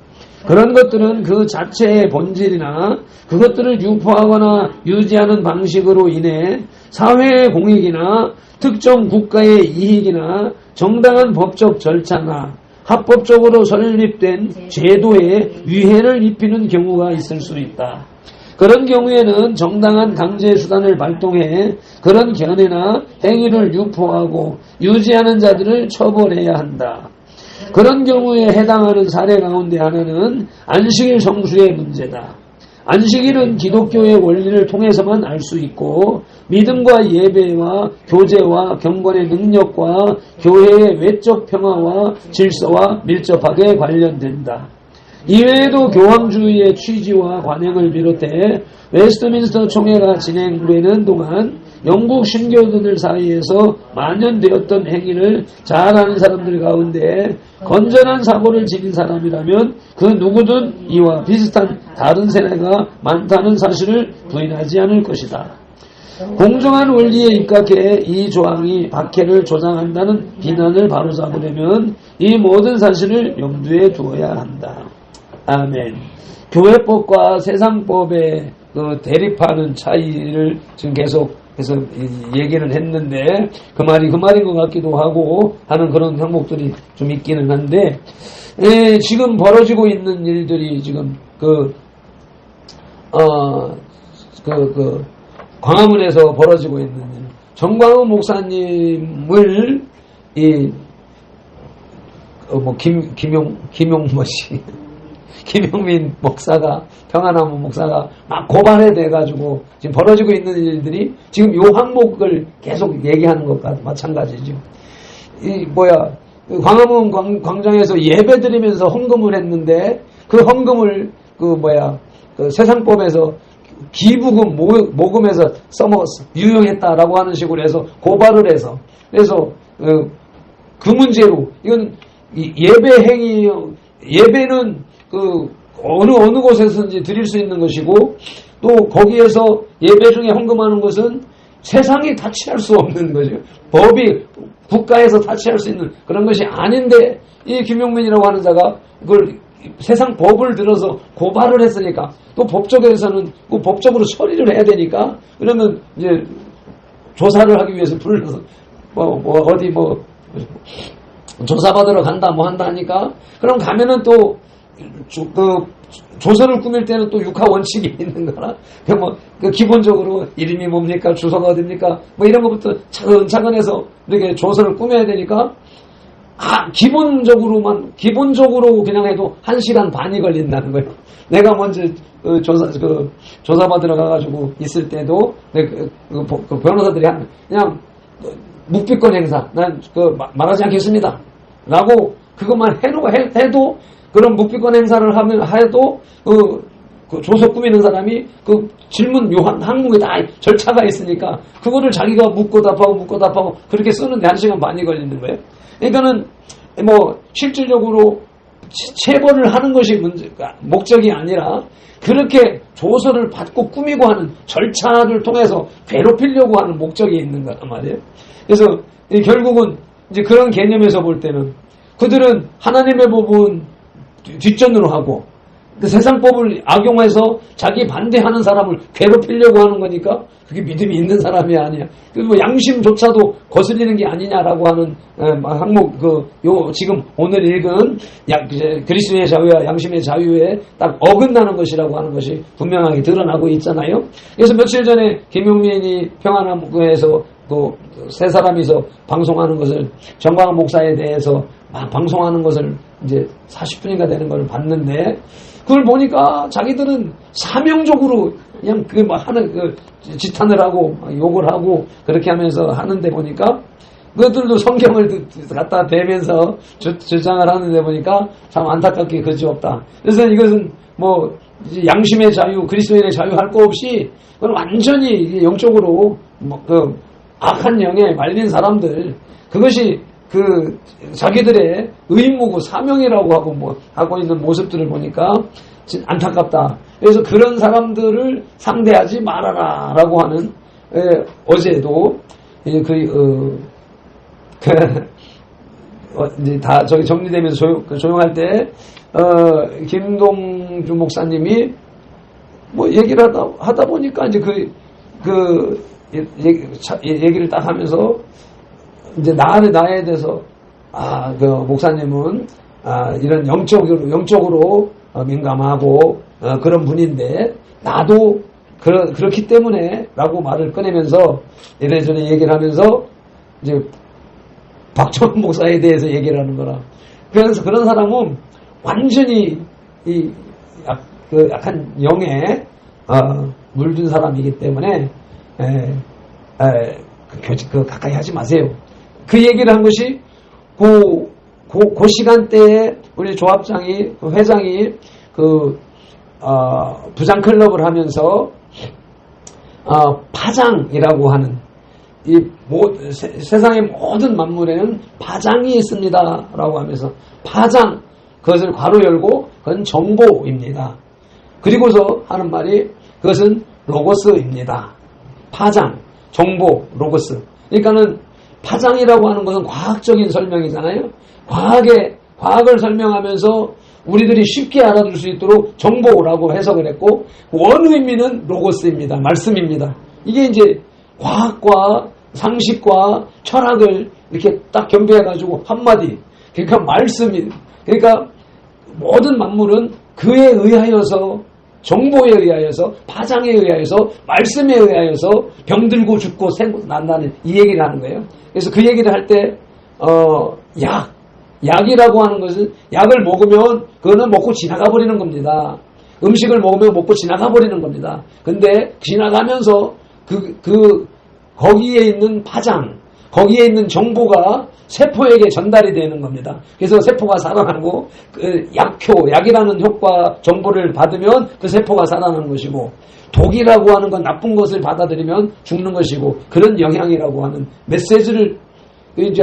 그런 것들은 그 자체의 본질이나 그것들을 유포하거나 유지하는 방식으로 인해 사회의 공익이나 특정 국가의 이익이나 정당한 법적 절차나 합법적으로 설립된 제도에 위해를 입히는 경우가 있을 수 있다. 그런 경우에는 정당한 강제 수단을 발동해 그런 견해나 행위를 유포하고 유지하는 자들을 처벌해야 한다. 그런 경우에 해당하는 사례 가운데 하나는 안식일 성수의 문제다. 안식일은 기독교의 원리를 통해서만 알 수 있고 믿음과 예배와 교제와 경건의 능력과 교회의 외적 평화와 질서와 밀접하게 관련된다. 이외에도 교황주의의 취지와 관행을 비롯해 웨스트민스터 총회가 진행되는 동안 영국 신교도들 사이에서 만연되었던 행위를 잘 아는 사람들 가운데 건전한 사고를 지닌 사람이라면 그 누구든 이와 비슷한 다른 세례가 많다는 사실을 부인하지 않을 것이다. 공정한 원리에 입각해 이 조항이 박해를 조장한다는 비난을 바로잡으려면 이 모든 사실을 염두에 두어야 한다. 아멘. 교회법과 세상법의 그 대립하는 차이를 지금 계속해서 얘기를 했는데 그 말인 것 같기도 하고 하는 그런 항목들이 좀 있기는 한데 지금 벌어지고 있는 일들이 지금 광화문에서 벌어지고 있는 일. 정광훈 목사님을 김용민 목사가, 평안나무 목사가 막 고발해 돼가지고 지금 벌어지고 있는 일들이 지금 요 항목을 계속 얘기하는 것과 마찬가지죠. 광화문 광장에서 예배 드리면서 헌금을 했는데 그 헌금을 그 세상법에서 기부금 모금해서 유용했다라고 하는 식으로 해서 고발을 해서 그래서 그 문제로 이건 예배 행위 예배는 그 어느 곳에서든지 드릴 수 있는 것이고 또 거기에서 예배 중에 헌금하는 것은 세상이 타치할 수 없는 거죠. 법이 국가에서 타치할 수 있는 그런 것이 아닌데 이 김용민이라고 하는 자가 그걸 세상 법을 들어서 고발을 했으니까 또 법적에서는 그 법적으로 처리를 해야 되니까 그러면 이제 조사를 하기 위해서 불러서 어디 조사받으러 간다 한다 하니까 그럼 가면은 또 조서를 꾸밀 때는 또 육하 원칙이 있는 거라 그 기본적으로 이름이 뭡니까 주소가 어딥니까 이런 것부터 차근차근 해서 이렇게 조서를 꾸며야 되니까 기본적으로 그냥 해도 1시간 반이 걸린다는 거예요. 내가 먼저 조사받으러 가가지고 있을 때도 그 변호사들이 그냥 묵비권 행사 난 말하지 않겠습니다 라고 그것만 해도 그런 묵비권 행사를 해도 그 조서 꾸미는 사람이 그 질문 항목에 다 절차가 있으니까 그거를 자기가 묻고 답하고 그렇게 쓰는데 1시간 반이 걸리는 거예요. 그러니까는 실질적으로 체벌을 하는 것이 목적이 아니라 그렇게 조서를 받고 꾸미고 하는 절차를 통해서 괴롭히려고 하는 목적이 있는 거란 말이에요. 그래서 결국은 이제 그런 개념에서 볼 때는 그들은 하나님의 법은 뒷전으로 하고 그 세상법을 악용해서 자기 반대하는 사람을 괴롭히려고 하는 거니까 그게 믿음이 있는 사람이 아니야. 양심조차도 거슬리는 게 아니냐라고 하는 항목 지금 오늘 읽은 그리스도의 자유와 양심의 자유에 딱 어긋나는 것이라고 하는 것이 분명하게 드러나고 있잖아요. 그래서 며칠 전에 김용민이 평안나무에서 세 사람이서 방송하는 것을 정광훈 목사에 대해서 막 방송하는 것을 이제 40분인가 되는 걸 봤는데 그걸 보니까 자기들은 사명적으로 그냥 하는 지탄을 하고 욕을 하고 그렇게 하면서 하는데 보니까 그들도 성경을 갖다 대면서 주장을 하는데 보니까 참 안타깝게 그지없다. 그래서 이것은 양심의 자유, 그리스도인의 자유 할 거 없이 그건 완전히 영적으로 악한 영에 말린 사람들 그것이 자기들의 의무고 사명이라고 하고 있는 모습들을 보니까 안타깝다. 그래서 그런 사람들을 상대하지 말아라라고 하는 어제도 이제 다 저기 정리되면서 조용할 때 김동주 목사님이 얘기를 하다 보니까 이제 얘기를 딱 하면서 이제 나에 대해서 목사님은 이런 영적으로 민감하고 그런 분인데 나도 그렇기 때문에 라고 말을 꺼내면서 이래저래 얘기를 하면서 이제 박정훈 목사에 대해서 얘기를 하는 거라. 그래서 그런 사람은 완전히 약한 영에 물든 사람이기 때문에 가까이 하지 마세요. 그 얘기를 한 것이 그 시간대에 우리 조합장이 회장이 부장 클럽을 하면서 파장이라고 하는 세상의 모든 만물에는 파장이 있습니다라고 하면서 파장 그것을 괄호 열고 그건 정보입니다. 그리고서 하는 말이 그것은 로고스입니다. 파장, 정보, 로고스. 그러니까는 파장이라고 하는 것은 과학적인 설명이잖아요. 과학을 설명하면서 우리들이 쉽게 알아들 수 있도록 정보라고 해석을 했고 원의미는 로고스입니다. 말씀입니다. 이게 이제 과학과 상식과 철학을 이렇게 딱 겸비해가지고 한마디. 그러니까 말씀이. 그러니까 모든 만물은 그에 의하여서 정보에 의하여서 파장에 의하여서 말씀에 의하여서 병들고 죽고 난다는 이 얘기를 하는 거예요. 그래서 그 얘기를 할 때 약이라고 하는 것은 거기를 먹으면 그거는 먹고 지나가 버리는 겁니다. 음식을 먹으면 먹고 지나가 버리는 겁니다. 근데 지나가면서 거기에 있는 파장, 거기에 있는 정보가 세포에게 전달이 되는 겁니다. 그래서 세포가 살아나고 약이라는 효과 정보를 받으면 그 세포가 살아나는 것이고, 독이라고 하는 건 나쁜 것을 받아들이면 죽는 것이고, 그런 영향이라고 하는 메시지를 이제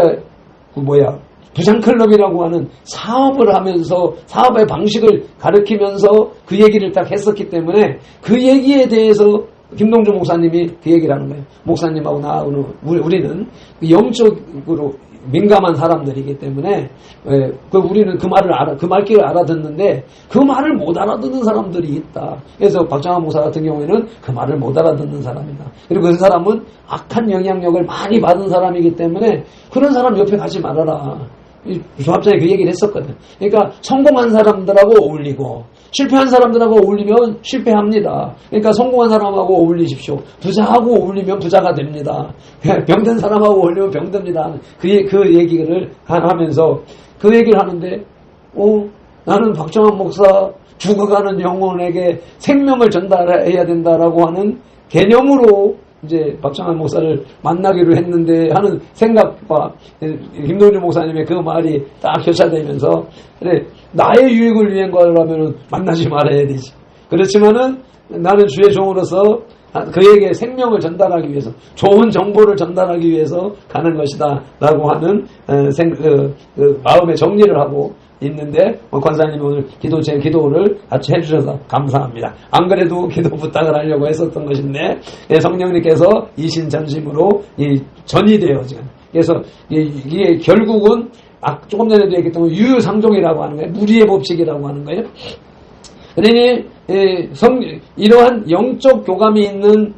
부장클럽이라고 하는 사업을 하면서 사업의 방식을 가르치면서 그 얘기를 딱 했었기 때문에 그 얘기에 대해서 김동주 목사님이 그 얘기를 하는 거예요. 목사님하고 나하고는 우리는 영적으로 민감한 사람들이기 때문에 우리는 그 말귀를 알아듣는데 그 말을 못 알아듣는 사람들이 있다. 그래서 박정환 목사 같은 경우에는 그 말을 못 알아듣는 사람이다. 그리고 그 사람은 악한 영향력을 많이 받은 사람이기 때문에 그런 사람 옆에 가지 말아라. 조합장이 그 얘기를 했었거든. 그러니까 성공한 사람들하고 어울리고 실패한 사람들하고 어울리면 실패합니다. 그러니까 성공한 사람하고 어울리십시오. 부자하고 어울리면 부자가 됩니다. 병든 사람하고 어울리면 병듭니다. 그 얘기를 하면서 그 얘기를 하는데 나는 박정환 목사 죽어가는 영혼에게 생명을 전달해야 된다라고 하는 개념으로 이제 박정환 목사를 만나기로 했는데 하는 생각과 김동주 목사님의 그 말이 딱 교차되면서 그래 나의 유익을 위한 거라면 만나지 말아야 되지. 그렇지만은 나는 주의 종으로서 그에게 생명을 전달하기 위해서 좋은 정보를 전달하기 위해서 가는 것이다 라고 하는 마음의 정리를 하고 있는데 권사님이 오늘 제 기도를 같이 해주셔서 감사합니다. 안 그래도 기도 부탁을 하려고 했었던 것인데 성령님께서 이신전심으로 전이 돼요 지금. 그래서 이게 결국은 조금 전에도 얘기했던 유유상종이라고 하는 거예요. 무리의 법칙이라고 하는 거예요. 그러니 이러한 영적 교감이 있는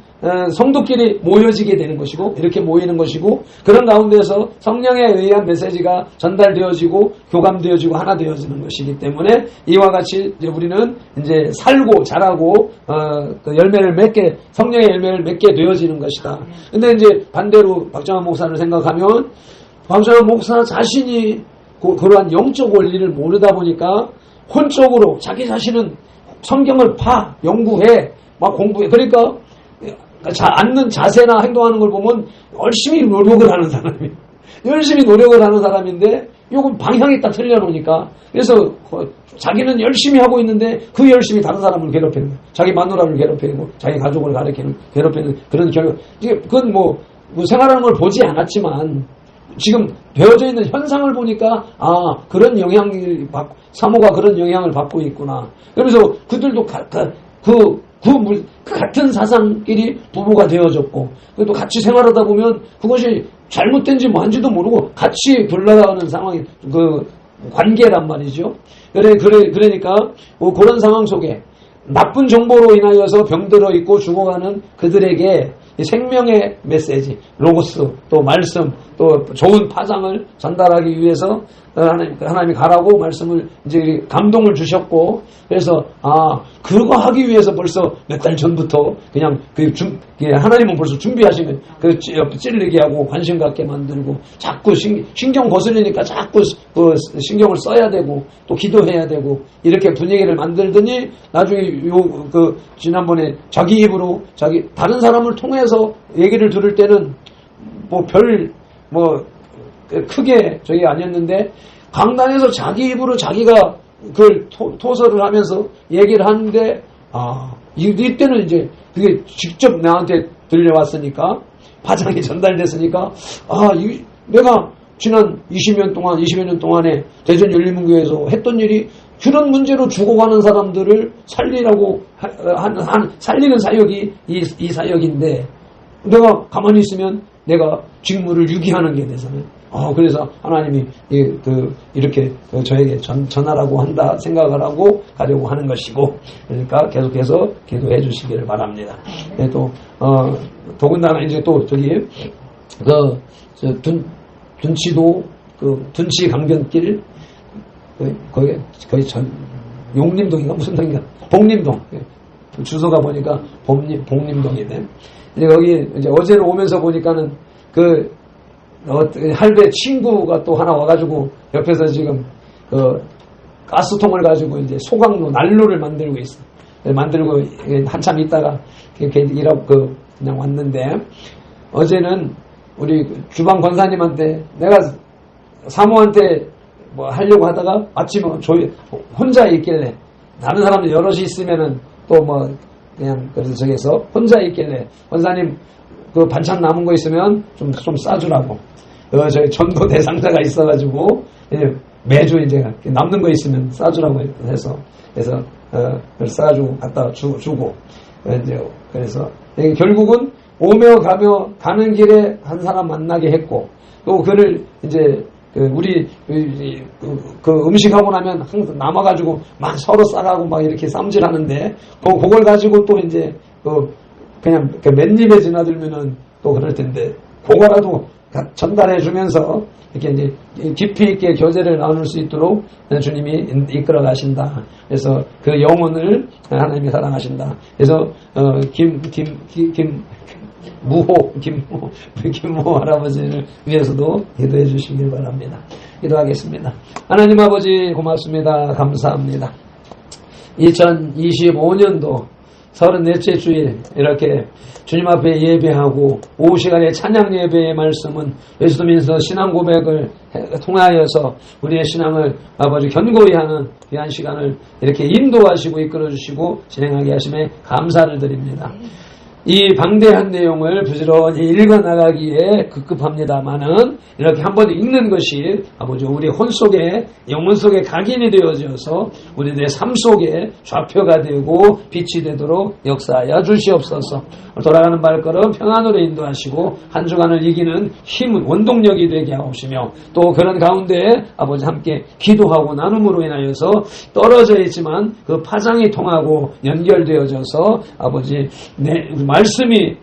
성도끼리 모여지게 되는 것이고 이렇게 모이는 것이고 그런 가운데서 성령에 의한 메시지가 전달되어지고 교감되어지고 하나 되어지는 것이기 때문에 이와 같이 이제 우리는 이제 살고 자라고 열매를 맺게 성령의 열매를 맺게 되어지는 것이다. 근데 이제 반대로 박정환 목사를 생각하면 박정환 목사 자신이 그러한 영적 원리를 모르다 보니까 혼적으로 자기 자신은 성경을 연구해 막 공부해. 그러니까 앉는 자세나 행동하는 걸 보면 열심히 노력을 하는 사람이에요. 열심히 노력을 하는 사람인데 요건 방향이 딱 틀려놓으니까 그래서 자기는 열심히 하고 있는데 그 열심히 다른 사람을 괴롭히는 거예요. 자기 마누라를 괴롭히고 자기 가족을 괴롭히는 그런 결과. 그건 뭐 생활하는 걸 보지 않았지만 지금 되어져 있는 현상을 보니까 그런 영향을 받고 사모가 그런 영향을 받고 있구나. 그러면서 그들도 같은 사상끼리 부부가 되어졌고 또 같이 생활하다 보면 그것이 잘못된지 뭔지도 모르고 같이 불러가는 상황이 관계란 말이죠. 그러니까 그런 상황 속에 나쁜 정보로 인하여서 병들어 있고 죽어가는 그들에게 생명의 메시지, 로고스, 또 말씀, 또 좋은 파장을 전달하기 위해서 하나님이 가라고 말씀을 이제 감동을 주셨고, 그래서 그거 하기 위해서 벌써 몇 달 전부터 그냥 하나님은 벌써 준비하시면 찔리게 하고 관심 갖게 만들고 자꾸 신경 거슬리니까 자꾸 신경을 써야 되고 또 기도해야 되고 이렇게 분위기를 만들더니 나중에 지난번에 자기 입으로 다른 사람을 통해서 얘기를 들을 때는 크게 저게 아니었는데 강단에서 자기 입으로 자기가 그걸 토설을 하면서 얘기를 하는데 이때는 이제 그게 직접 나한테 들려왔으니까 파장이 전달됐으니까 내가 지난 20여 년 동안에 대전 열린문교에서 했던 일이 그런 문제로 죽어가는 사람들을 살리라고 살리는 사역이 이 사역인데 내가 가만히 있으면 내가 직무를 유기하는 게 되잖아요. 그래서 하나님이 이렇게 저에게 전하라고 한다 생각을 하고 가려고 하는 것이고, 그러니까 계속해서 기도해 주시기를 바랍니다. 또 더군다나 이제 또 둔치도 둔치 강변길 거기 용림동인가 무슨 동인가 복림동 주소가 보니까 복림동이네. 이제 거기 이제 어제는 오면서 보니까는 할배 친구가 또 하나 와가지고 옆에서 지금 그 가스통을 가지고 이제 소각로 난로를 만들고 있어. 만들고 한참 있다가 일하고 그냥 왔는데, 어제는 우리 주방 권사님한테 내가 사모한테 뭐 하려고 하다가 아침에 혼자 있길래, 다른 사람들 여럿이 있으면은 또 뭐 그냥 그래서 저기서 혼자 있길래 권사님 그 반찬 남은 거 있으면 좀 싸주라고. 저희 전도 대상자가 있어가지고 매주 이제 남는 거 있으면 싸주라고 해서 그래서 그걸 싸주고 갖다 주고 이제 그래서 결국은 오며 가며 가는 길에 한 사람 만나게 했고, 또 그를 이제 우리 그 음식하고 나면 항상 남아가지고 막 서로 싸가고 막 이렇게 쌈질하는데, 그걸 가지고 또 이제 그냥 맨입에 지나들면은 또 그럴 텐데, 그거라도 전달해 주면서 이렇게 이제 깊이 있게 교제를 나눌 수 있도록 주님이 이끌어 가신다. 그래서 그 영혼을 하나님이 사랑하신다. 그래서 김모 할아버지를 위해서도 기도해 주시길 바랍니다. 기도하겠습니다. 하나님 아버지 고맙습니다. 감사합니다. 2025년도 34째 주일 이렇게 주님 앞에 예배하고, 오후 시간에 찬양 예배의 말씀은 예수님께서 신앙 고백을 통하여서 우리의 신앙을 아버지 견고히 하는 귀한 시간을 이렇게 인도하시고 이끌어주시고 진행하게 하심에 감사를 드립니다. 이 방대한 내용을 부지런히 읽어나가기에 급급합니다만은 이렇게 한번 읽는 것이 아버지 우리 혼 속에 영혼 속에 각인이 되어져서 우리들의 삶 속에 좌표가 되고 빛이 되도록 역사하여 주시옵소서. 돌아가는 발걸음 평안으로 인도하시고 한 주간을 이기는 힘, 원동력이 되게 하옵시며, 또 그런 가운데 아버지 함께 기도하고 나눔으로 인하여서 떨어져 있지만 그 파장이 통하고 연결되어져서 아버지 말씀이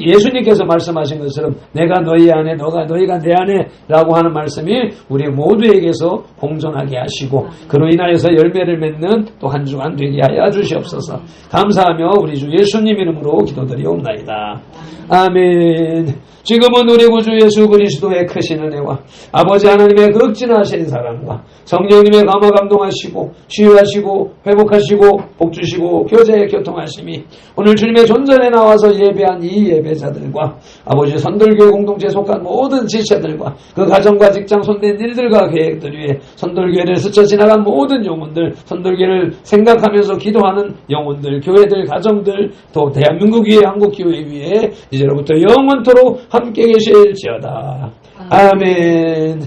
예수님께서 말씀하신 것처럼 내가 너희 안에 너희가 내 안에 라고 하는 말씀이 우리 모두에게서 공존하게 하시고, 그로 인하여서 열매를 맺는 또 한 주간 되게 하여 주시옵소서. 감사하며 우리 주 예수님 이름으로 기도드리옵나이다. 아멘. 지금은 우리 구주 예수 그리스도의 크신 은혜와 아버지 하나님의 극진하신 사랑과 성령님의 감화 감동하시고 치유하시고 회복하시고 복주시고 교제에 교통하심이 오늘 주님의 존전에 나와서 예배한 이 예배자들과 아버지 선돌교회 공동체에 속한 모든 지체들과 그 가정과 직장 손댄 일들과 계획들 위해 선돌교회를 스쳐 지나간 모든 영혼들, 선돌교회를 생각하면서 기도하는 영혼들, 교회들, 가정들, 또 대한민국 위에 한국교회 위에 이제로부터 영원토록 함께 계실지어다. 아멘.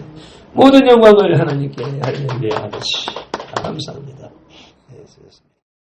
모든 영광을 하나님께 할렐루야 아버지 감사합니다. 네,